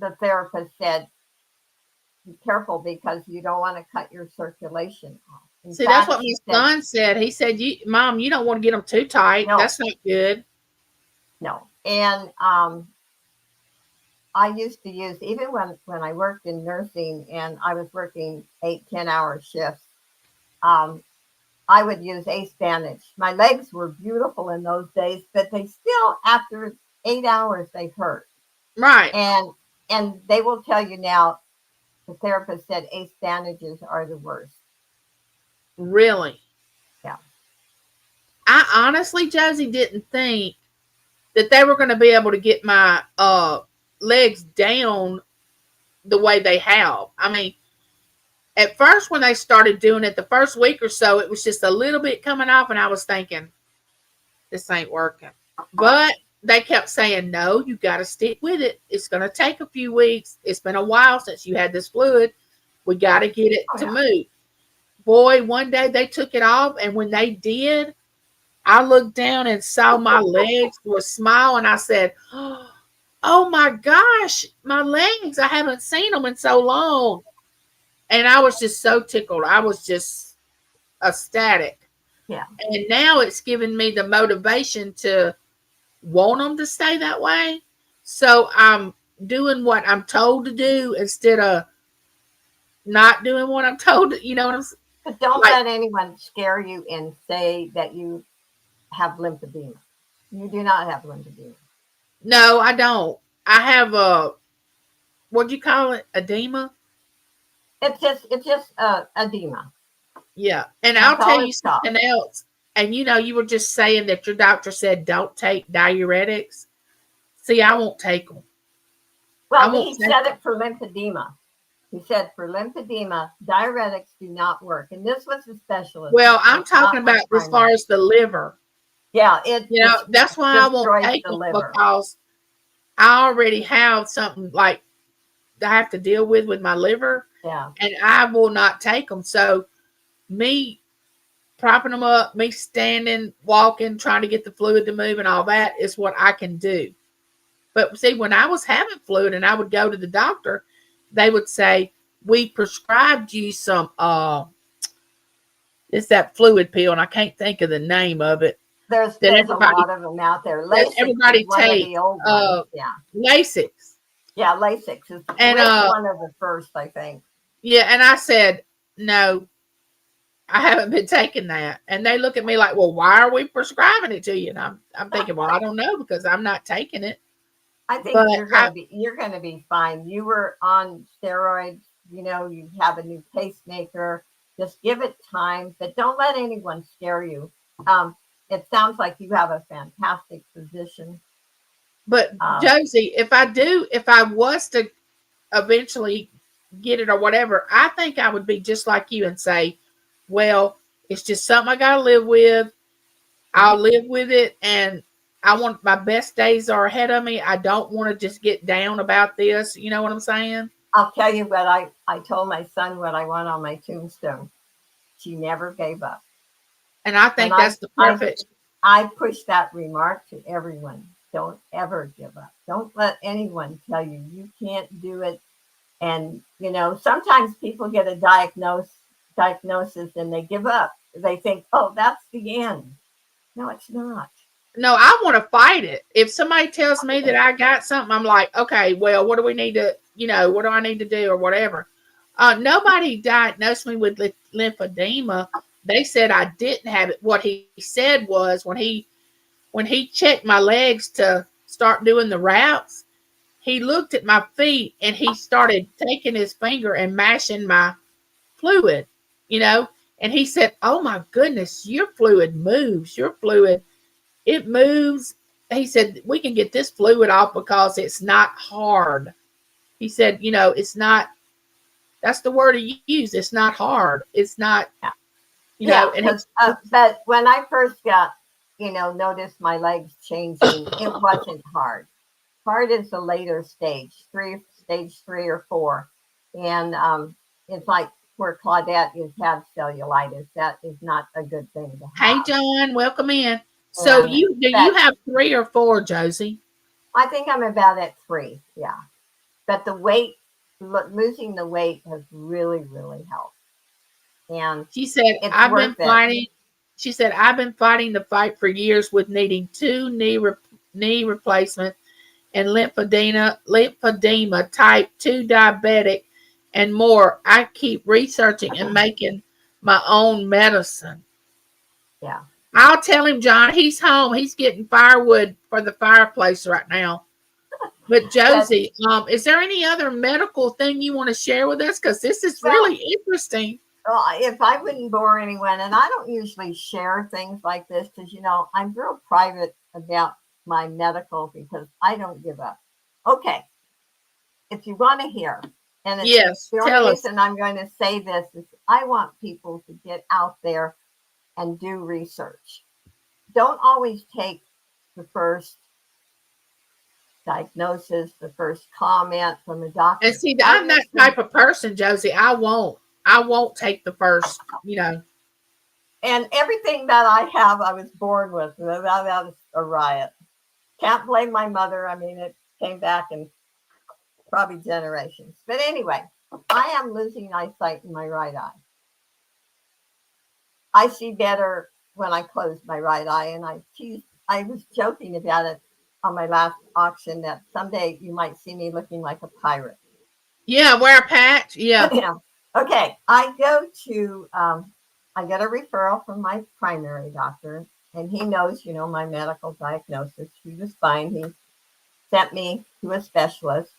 the therapist said, be careful because you don't want to cut your circulation off. In See, that's fact, what she my said, son said. He said, "You, Mom, you don't want to get them too tight. no, That's not good." no. And I used to use, even when I worked in nursing and I was working 8, 10 hour shifts, um, I would use Ace Bandage. My legs were beautiful in those days, but they still, after 8 hours, they hurt. Right. And they will tell you now, the therapist said Ace Bandages are the worst. Really. Yeah. I honestly, Josie, didn't think that they were going to be able to get my legs down the way they have. I mean, at first when they started doing it, the first week or so, it was just a little bit coming off, and I was thinking, this ain't working. But they kept saying, no, you got to stick with it. It's going to take a few weeks. It's been a while since you had this fluid. We got to get it Oh, to yeah. move. Boy, one day they took it off, and when they did, I looked down and saw my legs were small, and I said, oh my gosh, my legs. I haven't seen them in so long. And I was just so tickled. I was just ecstatic. Yeah. And now it's given me the motivation to want them to stay that way. So I'm doing what I'm told to do instead of not doing what I'm told to, you know what I'm saying? But don't Like, let anyone scare you and say that you have lymphedema. You do not have lymphedema. no, I don't. I have a, what do you call it? Edema? It's just edema. Yeah. And I'll That's tell all you it's got. something else. And you were just saying that your doctor said don't take diuretics. See, I won't take them. I Well, won't he take said them. it for lymphedema. He said for lymphedema, diuretics do not work. And this was a specialist, Well, I'm talking not my about as far primary. as the liver. Yeah, it That's why I won't destroys take the them liver. because I already have something like I have to deal with my liver, Yeah. and I will not take them. So me propping them up, me standing, walking, trying to get the fluid to move, and all that is what I can do. But see, when I was having fluid and I would go to the doctor, they would say, "We prescribed you some it's that fluid pill, and I can't think of the name of it that There's a lot of them out there. Lasix is everybody one of the takes. old ones. Yeah. Lasix." Yeah, Lasix And was one of the first, I think. yeah, and I said, "No, I haven't been taking that." And they look at me like, "Well, why are we prescribing it to you?" And I'm thinking, "Well, I don't know because I'm not taking it." I think But you're gonna be fine. You were on steroids, you have a new pacemaker. Just give it time, but don't let anyone scare you. Um, it sounds like you have a fantastic physician. but Um, Josie, if I was to eventually get it or whatever, I think I would be just like you and say, "Well, it's just something I got to live with. I'll live with it, and I want my best days are ahead of me. I don't want to just get down about this." You know what I'm saying? I'll tell you what I told my son what I want on my tombstone. she never gave up. And I think And that's the perfect. I push that remark to everyone. Don't ever give up. Don't let anyone tell you you can't do it. And, sometimes people get a diagnosis and they give up. They think, oh, that's the end. No, it's not. No, I want to fight it. If somebody tells me that I got something, I'm like, okay, well, what do we need to, what do I need to do or whatever? Nobody diagnosed me with lymphedema. They said I didn't have it. What he said was when he checked my legs to start doing the routes, he looked at my feet and he started taking his finger and mashing my fluid, and he said, oh my goodness, your fluid moves. Your fluid, it moves. He said, we can get this fluid off because it's not hard. He said, it's not, that's the word he used. It's not hard. It's not, and but when I first got, noticed my legs changing, it wasn't hard. Hard is the later stage 3 or 4. And it's like where Claudette has had cellulitis. That is not a good thing to have. Hey, John, welcome in. So you have 3 or 4, Josie? I think I'm about at 3, yeah. But the weight, losing the weight has really, really helped. And she said, I've been fighting. She said, I've been fighting the fight for years with needing 2 knee replacements and lymphedema, type 2 diabetic, and more. I keep researching and making my own medicine. Yeah. I'll tell him, John, he's home. He's getting firewood for the fireplace right now. But Josie, is there any other medical thing you want to share with us? Because this is really interesting. Well, if I wouldn't bore anyone, and I don't usually share things like this because, I'm real private about my medical because I don't give up. Okay. If you want to hear, and yes, the only reason I'm going to say this is I want people to get out there and do research. Don't always take the first diagnosis, the first comment from a doctor. And see, I'm that type of person, Josie. I won't take the first, And everything that I have, I was born with. That was a riot. Can't blame my mother. I mean, it came back in probably generations. But anyway, I am losing eyesight in my right eye. I see better when I close my right eye. And I was joking about it on my last auction that someday you might see me looking like a pirate. Yeah, wear a patch. Yeah. Okay. I get a referral from my primary doctor, and he knows, my medical diagnosis. He was fine. He sent me to a specialist.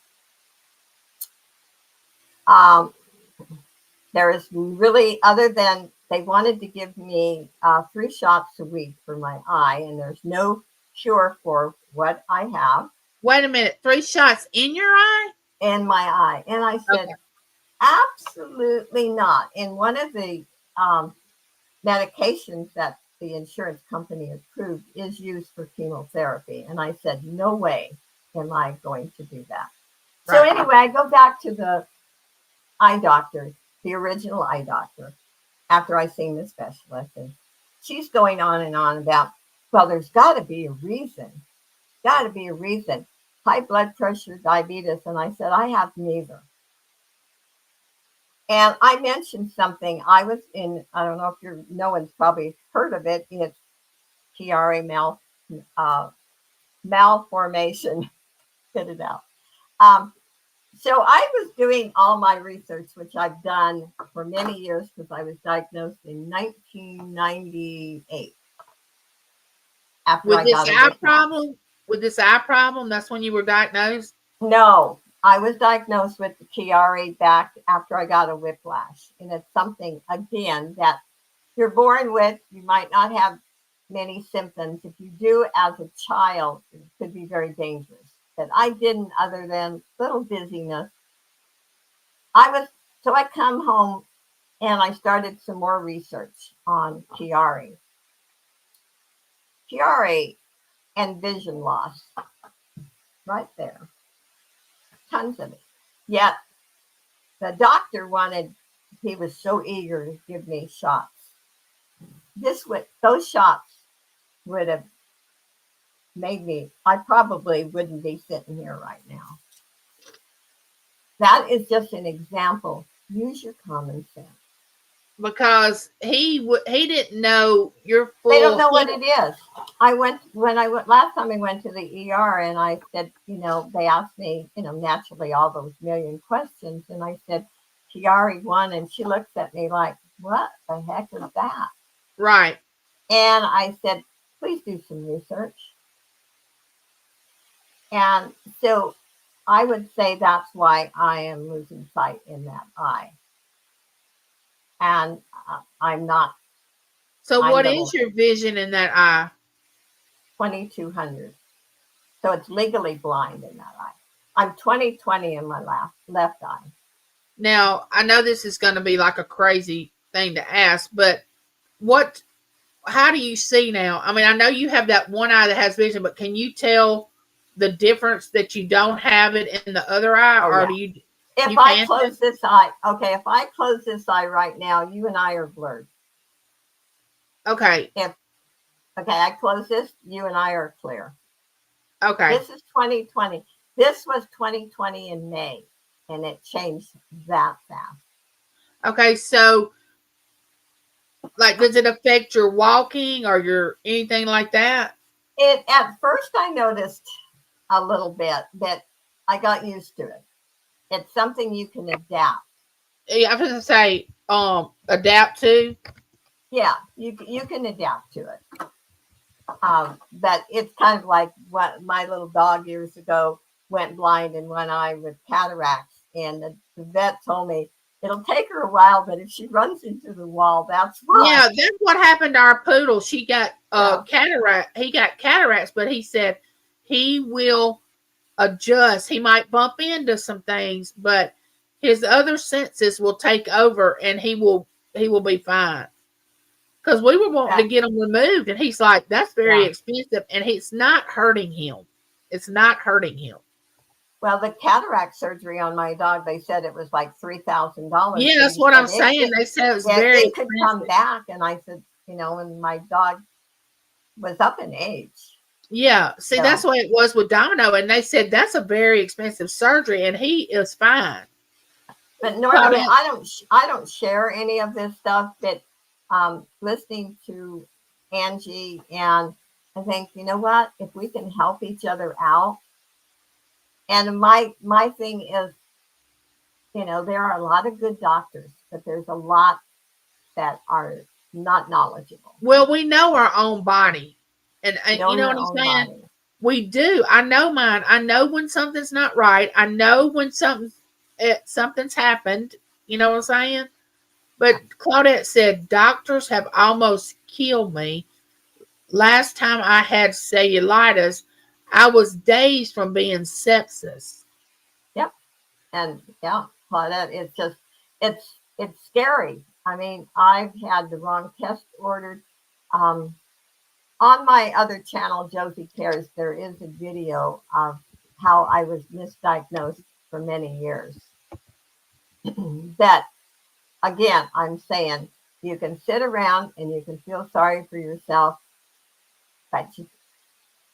There is really, other than they wanted to give me 3 shots a week for my eye, and there's no cure for what I have. Wait a minute, 3 shots in your eye? In my eye. And I said, absolutely not. And one of the medications that the insurance company approved is used for chemotherapy. And I said, no way am I going to do that. Right. So anyway, I go back to the eye doctor, the original eye doctor, after I seen the specialist. And she's going on and on about, well, there's got to be a reason. Got to be a reason. High blood pressure, diabetes. And I said, I have neither. And I mentioned something. I was in, I don't know if no one's probably heard of it. It's Chiari malformation. Get it out. So I was doing all my research, which I've done for many years because I was diagnosed in 1998. With this eye problem? With this eye problem, that's when you were diagnosed? No, I was diagnosed with the Chiari back after I got a whiplash. And it's something, again, that you're born with. You might not have many symptoms. If you do as a child, it could be very dangerous. But I didn't, other than little dizziness. So I come home and I started some more research on Chiari. Chiari and vision loss. Right there. Tons of it. Yet the doctor wanted he was so eager to give me shots. Those shots would have made me, I probably wouldn't be sitting here right now. That is just an example. Use your common sense. Because he didn't know your They don't full know what it is. Last time I went to the ER and I said, they asked me, naturally all those million questions. And I said, Chiari 1. And she looks at me like, what the heck is that? right. And I said, please do some research. And so I would say that's why I am losing sight in that eye. And I'm not. So what is your vision in that eye? 2200. So it's legally blind in that eye. I'm 20/20 in my left eye. Now, I know this is going to be like a crazy thing to ask, but how do you see now? I mean, I know you have that one eye that has vision, but can you tell the difference that you don't have it in the other eye? Oh, or yeah. do you? If I close this eye, okay, if I close this eye right now, you and I are blurred. Okay. Okay, I close this, you and I are clear. Okay. This is 2020. This was 2020 in May, and it changed that fast. Okay, so like, does it affect your walking or your anything like that? At first I noticed a little bit, but I got used to it. It's something you can adapt. Yeah, I was going to say, adapt to. Yeah, you can adapt to it. But it's kind of like what my little dog years ago went blind in one eye with cataracts, and the vet told me it'll take her a while, but if she runs into the wall, that's why. Yeah, that's what happened to our poodle. She got cataract. He got cataracts, but he said he will adjust. He might bump into some things, but his other senses will take over, and he will be fine. Because we were wanting to get him removed, and he's like, "That's very expensive," and it's not hurting him. It's not hurting him. Well, the cataract surgery on my dog, they said it was like $3,000. Yeah, that's what I'm saying. They said it was very expensive. It could come back, and I said, and my dog was up in age. Yeah, see, that's what it was with Domino, and they said that's a very expensive surgery, and he is fine. But normally, I don't share any of this stuff. But listening to Angie, and I think, you know what? If we can help each other out, and my thing is, there are a lot of good doctors, but there's a lot that are not knowledgeable. Well, we know our own body. And you know what I'm saying? Body. We do. I know mine. I know when something's not right. I know when something's happened. You know what I'm saying? But Claudette said, doctors have almost killed me. Last time I had cellulitis, I was days from being sepsis. Yep. And Claudette, it's scary. I mean, I've had the wrong test ordered. On my other channel, Josie Cares, there is a video of how I was misdiagnosed for many years. That, again, I'm saying you can sit around and you can feel sorry for yourself, but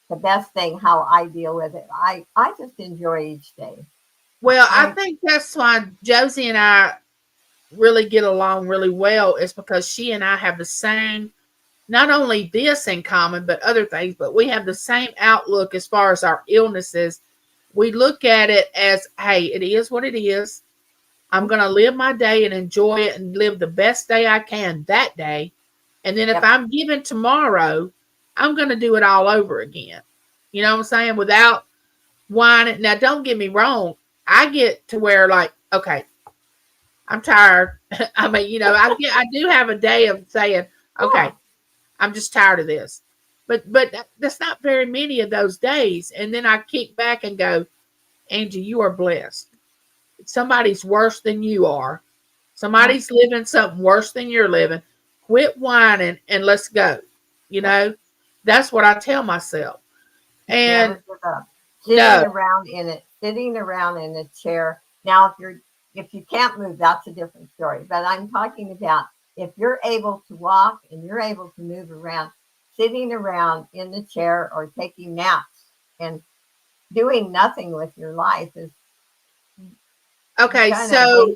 the best thing, how I deal with it, I just enjoy each day. Well, I think that's why Josie and I really get along really well, is because she and I have the same, not only this in common, but other things, but we have the same outlook as far as our illnesses. We look at it as, hey, it is what it is. I'm going to live my day and enjoy it and live the best day I can that day. And then if I'm given tomorrow, I'm going to do it all over again. You know what I'm saying? Without whining. Now, don't get me wrong. I get to where, like, okay, I'm tired. I mean, I do have a day of saying, okay, I'm just tired of this. But that's not very many of those days. And then I kick back and go, Angie, you are blessed. Somebody's worse than you are. Somebody's living something worse than you're living. Quit whining and let's go. That's what I tell myself. And sitting around in a chair. Now, if if you can't move, that's a different story. But I'm talking about if you're able to walk and you're able to move around, sitting around in the chair or taking naps and doing nothing with your life is Okay, kind of so,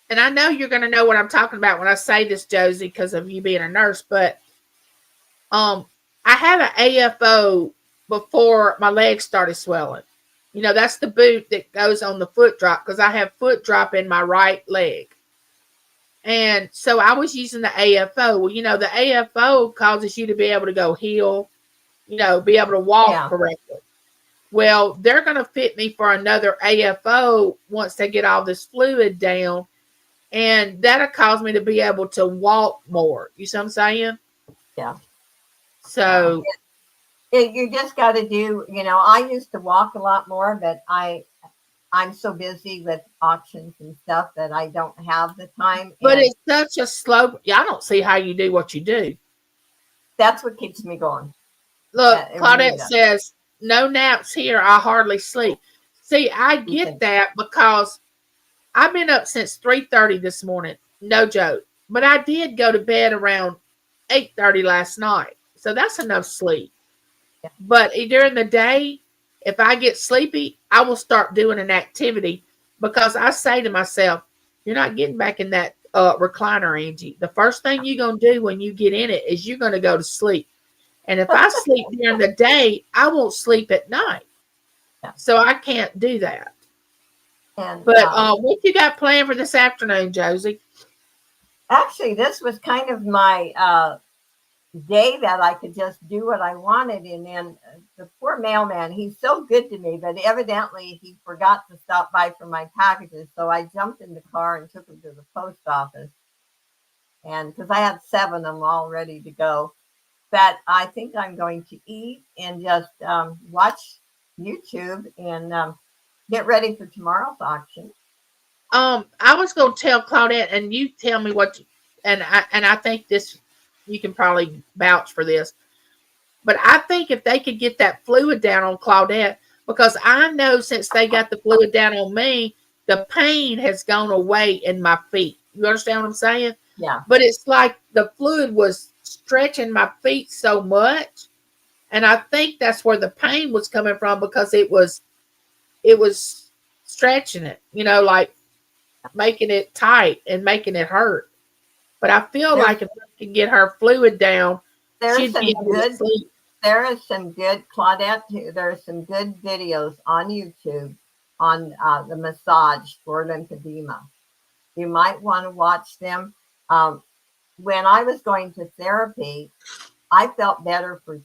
and I know you're going to know what I'm talking about when I say this, Josie, because of you being a nurse, but I had an AFO before my legs started swelling. You know, that's the boot that goes on the foot drop because I have foot drop in my right leg. And so I was using the AFO. Well, you know, the AFO causes you to be able to go heel, you know, be able to walk yeah. correctly. Well, they're going to fit me for another AFO once they get all this fluid down. And that'll cause me to be able to walk more. You see what I'm saying? Yeah. Yeah. So, You just got to do, I used to walk a lot more, but I'm so busy with auctions and stuff that I don't have the time. but And it's such a slow. I don't see how you do what you do. that's what keeps me going. Look, It really Claudette does. says, no naps here. I hardly sleep. See, I get Okay. that because I've been up since 3:30 this morning. No joke. But I did go to bed around 8:30 last night. So that's enough sleep. Yeah. But during the day, if I get sleepy, I will start doing an activity because I say to myself, you're not getting back in that recliner, Angie. The first thing you're going to do when you get in it is you're going to go to sleep. And if I sleep during the day, I won't sleep at night. Yeah. So I can't do that. And But what you got planned for this afternoon, Josie? actually, this was kind of my day that I could just do what I wanted. And then the poor mailman, he's so good to me, but evidently he forgot to stop by for my packages. So I jumped in the car and took them to the post office. And because I had 7 of them all ready to go. But I think I'm going to eat and just watch YouTube and get ready for tomorrow's auction. I was going to tell Claudette, and you tell me what, and I think this, you can probably vouch for this, but I think if they could get that fluid down on Claudette, because I know since they got the fluid down on me, the pain has gone away in my feet. You understand what I'm saying? Yeah. But it's like the fluid was stretching my feet so much, and I think that's where the pain was coming from because it was stretching it, you know, like making it tight and making it hurt. But I feel There's, like if I can get her fluid down, there's she'd be some able to good sleep. there is some good Claudette too. There are some good videos on YouTube on the massage for lymphedema. You might want to watch them. Um, when I was going to therapy, I felt better for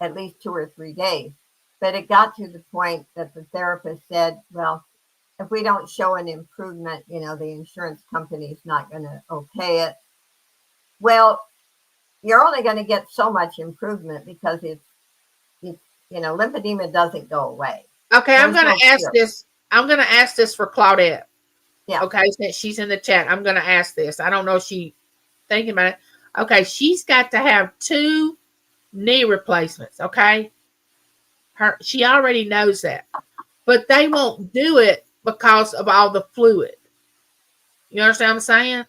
at least 2 or 3 days, but it got to the point that the therapist said, "Well, if we don't show an improvement, the insurance company's not going to okay it." Well, you're only going to get so much improvement because lymphedema doesn't go away. Okay, I'm There's gonna no ask cure. this. I'm gonna ask this for Claudette. Yeah. Okay, since she's in the chat, I'm gonna ask this. I don't know if she thinking about it. Okay, she's got to have 2 knee replacements. Okay, she already knows that, but they won't do it because of all the fluid. You understand what I'm saying?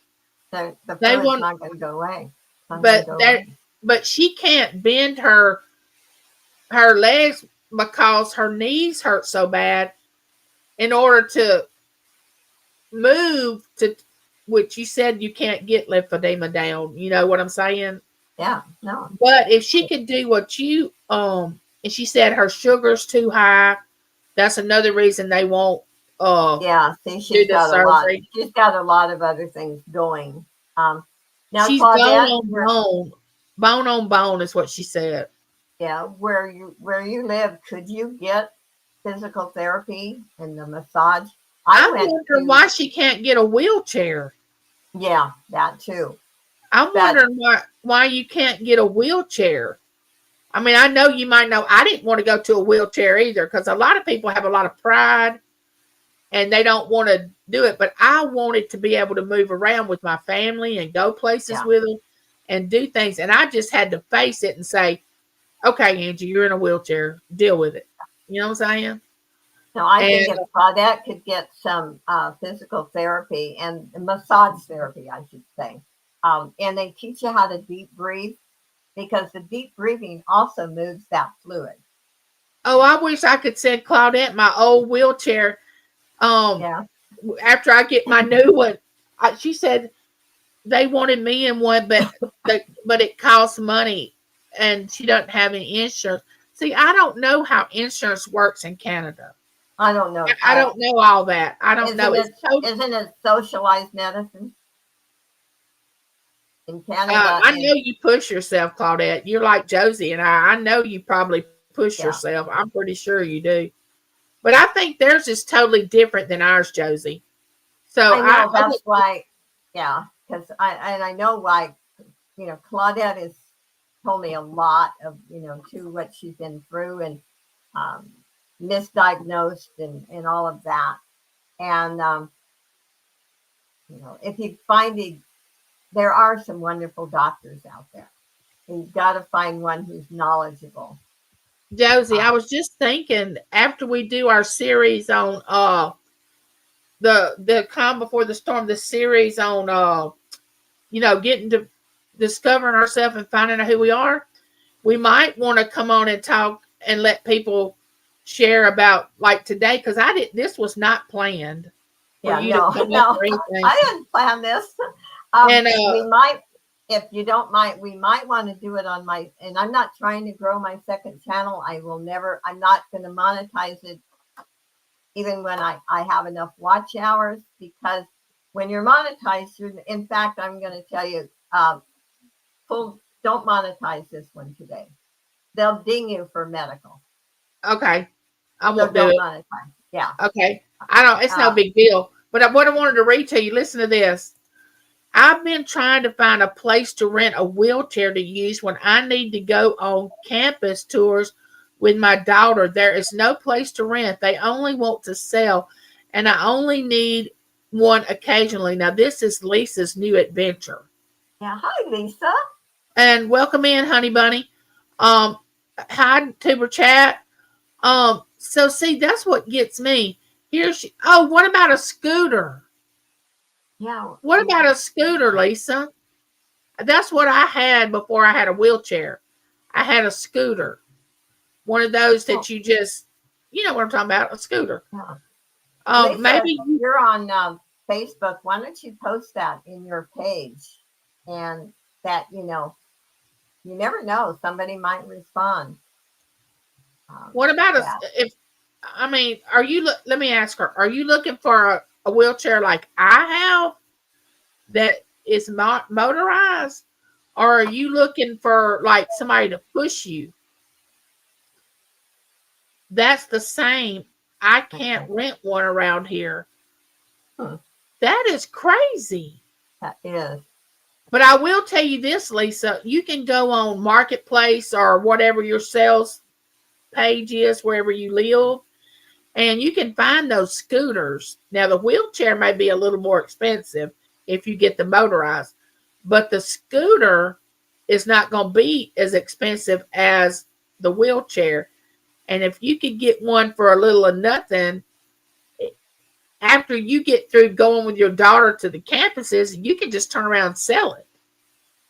The They fluid's want, not going to go away. It's not going but to go that, away. but she can't bend her legs because her knees hurt so bad. In order to move to, which you said you can't get lymphedema down. You know what I'm saying? Yeah, no. But if she could do what you and she said her sugar's too high, that's another reason they won't Yeah, see, do the surgery. she's got a lot of other things going. Now, She's bone Claudette, on bone. Bone on bone is what she said. where you live, could you get physical therapy and the massage? I'm wondering why she can't get a wheelchair. Yeah, that too. I'm But wondering why you can't get a wheelchair. I mean, I know you might know I didn't want to go to a wheelchair either because a lot of people have a lot of pride and they don't want to do it. But I wanted to be able to move around with my family and go places with them and do things. And I just had to face it and say, okay, Angie, you're in a wheelchair. Deal with it. You know what I'm saying? No, I And think if Claudette could get some physical therapy and massage therapy, I should say, and they teach you how to deep breathe because the deep breathing also moves that fluid. oh, I wish I could send Claudette my old wheelchair. Um, Yeah. After I get my new one, she said they wanted me in one, but it costs money, and she doesn't have any insurance. See, I don't know how insurance works in Canada. I don't know. I don't know all that. I don't know. Isn't it socialized medicine in Canada? I know you push yourself, Claudette. You're like Josie and I. I know you probably push Yeah. yourself. I'm pretty sure you do. But I think theirs is totally different than ours, Josie. So I know that's why. Yeah, because I know why. Claudette has told me a lot of to what she's been through and um, misdiagnosed and all of that. And if you find there are some wonderful doctors out there. And you've got to find one who's knowledgeable. Josie, I was just thinking after we do our series on the calm before the storm, the series on getting to discovering ourselves and finding out who we are, we might want to come on and talk and let people share about like today, because this was not planned. Yeah, no, I didn't plan this. And we might, if you don't mind, we might want to do it on and I'm not trying to grow my second channel. I'm not going to monetize it even when I have enough watch hours, because when you're monetized, in fact, I'm going to tell you, don't monetize this one today. They'll ding you for medical. Okay. I won't do it. Monetize. Yeah. Okay. It's no big deal. But what I wanted to read to you, listen to this. I've been trying to find a place to rent a wheelchair to use when I need to go on campus tours with my daughter. There is no place to rent. They only want to sell, and I only need one occasionally. Now, this is Lisa's new adventure. Yeah. Hi, Lisa. And welcome in, honey bunny. Hi, Tuber Chat. So see, that's what gets me. What about a scooter? Yeah. What about a scooter, Lisa? That's what I had before I had a wheelchair. I had a scooter. One of those that you just, you know what I'm talking about, a scooter. Yeah. Lisa, maybe you're on Facebook. Why don't you post that in your page? And that, you never know. Somebody might respond. What about let me ask her, are you looking for a wheelchair like I have that is not motorized? Or are you looking for like somebody to push you? That's the same. I can't rent one around here. That is crazy. That is. But I will tell you this, Lisa. You can go on Marketplace or whatever your sales page is, wherever you live, and you can find those scooters. Now, the wheelchair may be a little more expensive if you get the motorized, but the scooter is not going to be as expensive as the wheelchair. And if you could get one for a little of nothing, after you get through going with your daughter to the campuses, you can just turn around and sell it.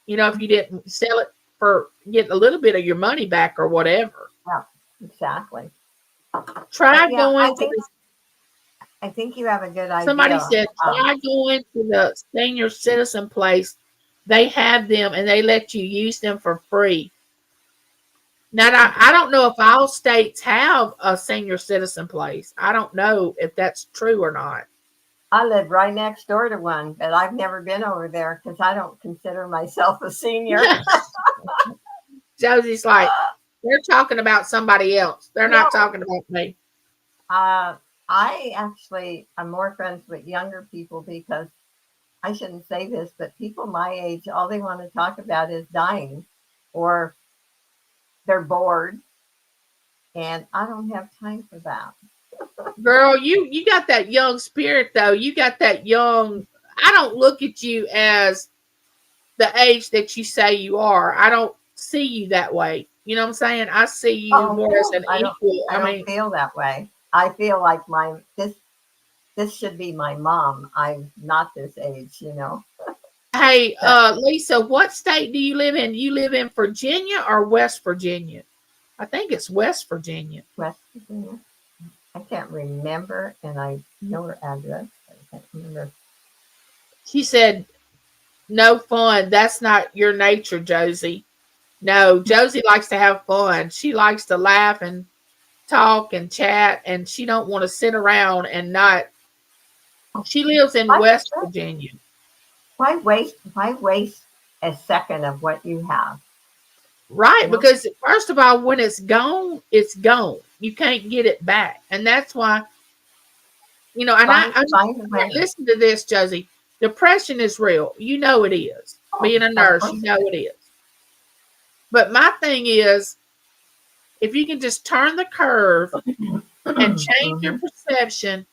If you didn't sell it for getting a little bit of your money back or whatever. Yeah, exactly. Try going to I think you have a good idea. Somebody said, try going to the senior citizen place. They have them and they let you use them for free. Now, I don't know if all states have a senior citizen place. I don't know if that's true or not. I live right next door to one, but I've never been over there because I don't consider myself a senior. Josie's like, they're talking about somebody else. They're not talking about me. I actually am more friends with younger people because I shouldn't say this, but people my age, all they want to talk about is dying or they're bored. And I don't have time for that. Girl, you got that young spirit, though. You got that young. I don't look at you as the age that you say you are. I don't see you that way. You know what I'm saying? I see you more as an equal. I don't feel that way. I feel like this should be my mom. I'm not this age, you know. Hey, But Lisa, what state do you live in? You live in Virginia or West Virginia? I think it's West Virginia. West Virginia, I can't remember, and I know her address, but I can't remember. She said, no fun. That's not your nature, Josie. No, Josie likes to have fun. She likes to laugh and talk and chat, and she don't want to sit around and not. She lives in Why, West Virginia. why waste a second of what you have? Right, You know, because first of all, when it's gone, it's gone. You can't get it back. And that's why, and find a way. listen to this, Josie. Depression is real. You know it is. Oh, Being a of nurse, you course. know it is. But my thing is, if you can just turn the curve and change your Mhm. perception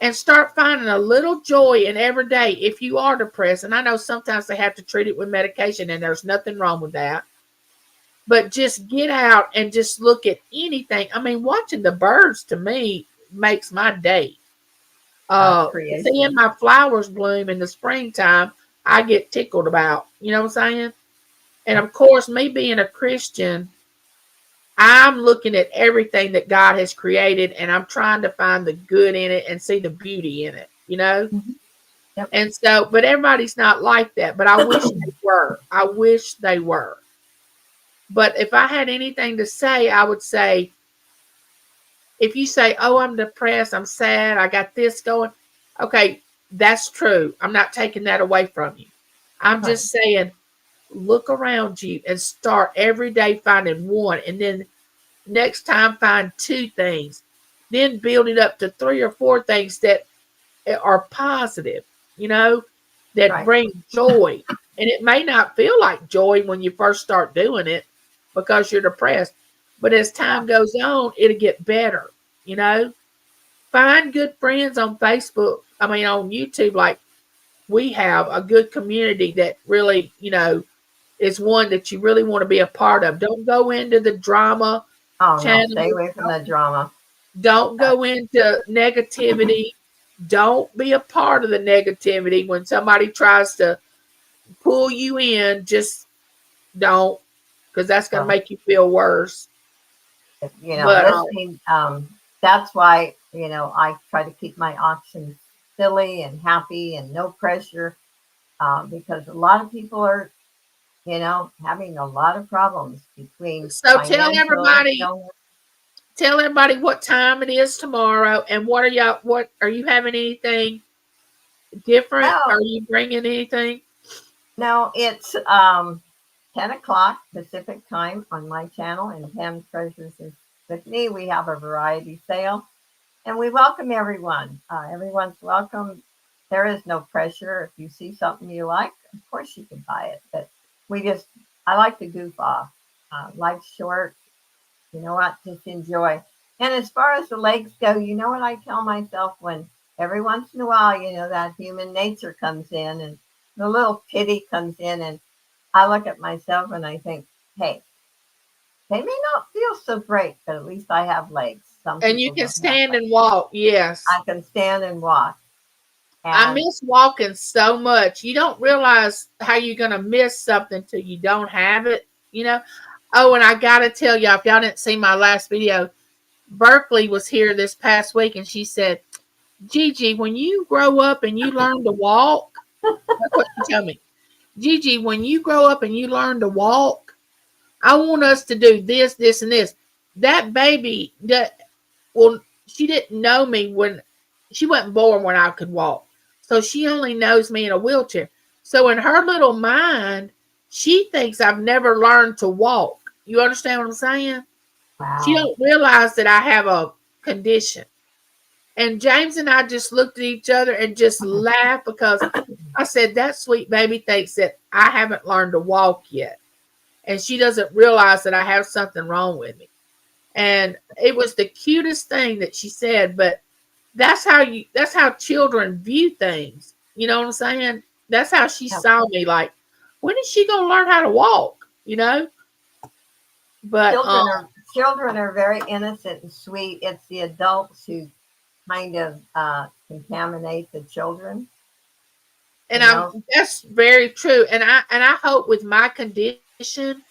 and start finding a little joy in every day if you are depressed. And I know sometimes they have to treat it with medication, and there's nothing wrong with that. But just get out and just look at anything. I mean, watching the birds to me makes my day. That's Seeing creation. my flowers bloom in the springtime, I get tickled about. You know what I'm saying? And of course, me being a Christian, I'm looking at everything that God has created and I'm trying to find the good in it and see the beauty in it. Mhm. Yep. And so, but everybody's not like that. But I wish they were. I wish they were. But if I had anything to say, I would say, if you say, oh, I'm depressed, I'm sad, I got this going, okay, that's true. I'm not taking that away from you. I'm Right. just saying, look around you and start every day finding one. And then next time, find two things. Then build it up to three or four things that are positive, you know, that Right. bring joy. And it may not feel like joy when you first start doing it because you're depressed. But as time goes on, it'll get better, you know. Find good friends on Facebook. I mean, on YouTube, like we have a good community that really, is one that you really want to be a part of. Don't go into the drama Oh no, channel. stay away from the drama. Don't Uh, go into negativity. Don't be a part of the negativity. When somebody tries to pull you in, just don't, because that's going to so, make you feel worse. But listening. That's why I try to keep my options silly and happy and no pressure, because a lot of people are having a lot of problems between so financial illness. tell everybody what time it is tomorrow, and what are you having anything different? Oh Are you bringing anything? no, it's 10 o'clock Pacific time on my channel, and Pam Treasures is with me. We have a variety sale, and we welcome everyone. Everyone's welcome. There is no pressure. If you see something you like, of course you can buy it. But I like to goof off. Life's short. You know what? Just enjoy. And as far as the legs go, you know what I tell myself when every once in a while, that human nature comes in and the little pity comes in, and I look at myself and I think, hey, they may not feel so great, but at least I have legs. Some And you people can don't have stand legs. and walk. Yes. I can stand and walk. I And miss walking so much. You don't realize how you're going to miss something till you don't have it. Oh, and I got to tell y'all, if y'all didn't see my last video, Berkeley was here this past week and she said, Gigi, when you grow up and you learn to walk, that's what she told me. Gigi, when you grow up and you learn to walk, I want us to do this, this, and this. That baby, well, she didn't know me when she wasn't born when I could walk. So she only knows me in a wheelchair. So in her little mind, she thinks I've never learned to walk. You understand what I'm saying? She wow. don't realize that I have a condition. And James and I just looked at each other and just laughed because I said, that sweet baby thinks that I haven't learned to walk yet. And she doesn't realize that I have something wrong with me. And it was the cutest thing that she said, but that's how children view things. You know what I'm saying? That's how she Yeah. saw me, like, when is she gonna learn how to walk? But Children are children are very innocent and sweet. It's the adults who kind of contaminate the children. And You know, that's very true. And I hope with my condition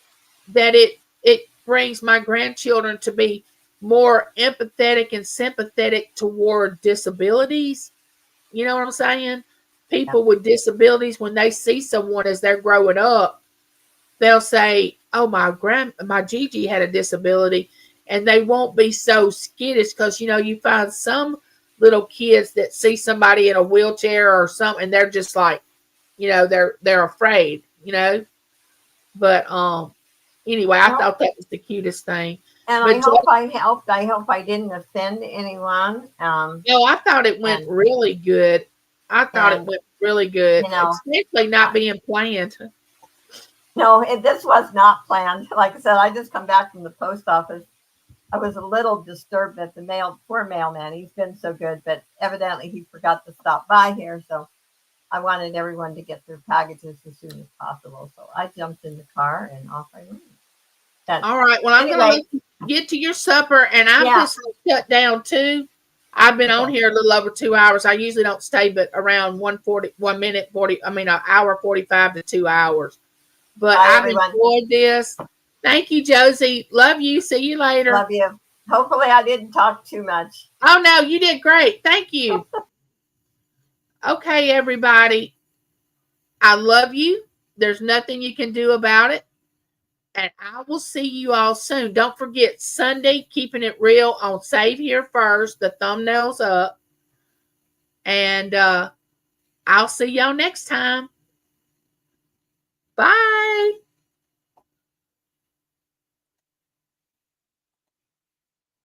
that it brings my grandchildren to be more empathetic and sympathetic toward disabilities. You know what I'm saying? yeah. People with disabilities, when they see someone as they're growing up, they'll say, "Oh, my Gigi had a disability," and they won't be so skittish because you find some little kids that see somebody in a wheelchair or something, and they're just like, they're afraid. But anyway, I Well, thought that was the cutest thing. and I But hope I helped. I hope I didn't offend anyone. I thought it went And really good. I thought it and went really good, you know, especially not I, being planned. no, this was not planned. Like I said, I just come back from the post office. I was a little disturbed at the poor mailman. He's been so good, but evidently he forgot to stop by here. So I wanted everyone to get their packages as soon as possible. So I jumped in the car and off I went. And All right. Well, I'm going to anyway, let you get to your supper, and I'm yeah, just going to shut down too. I've been on okay. here a little over 2 hours. I usually don't stay, but around 1 minute 40. I mean, an hour 45 to 2 hours. But Bye, I've everyone. enjoyed this. Thank you, Josie. Love you. See you later. Love you. Hopefully, I didn't talk too much. Oh no, you did great. Thank you. Okay, everybody. I love you. There's nothing you can do about it. And I will see you all soon. Don't forget Sunday, keeping it real on Save Here First. The thumbnail's up. And I'll see y'all next time.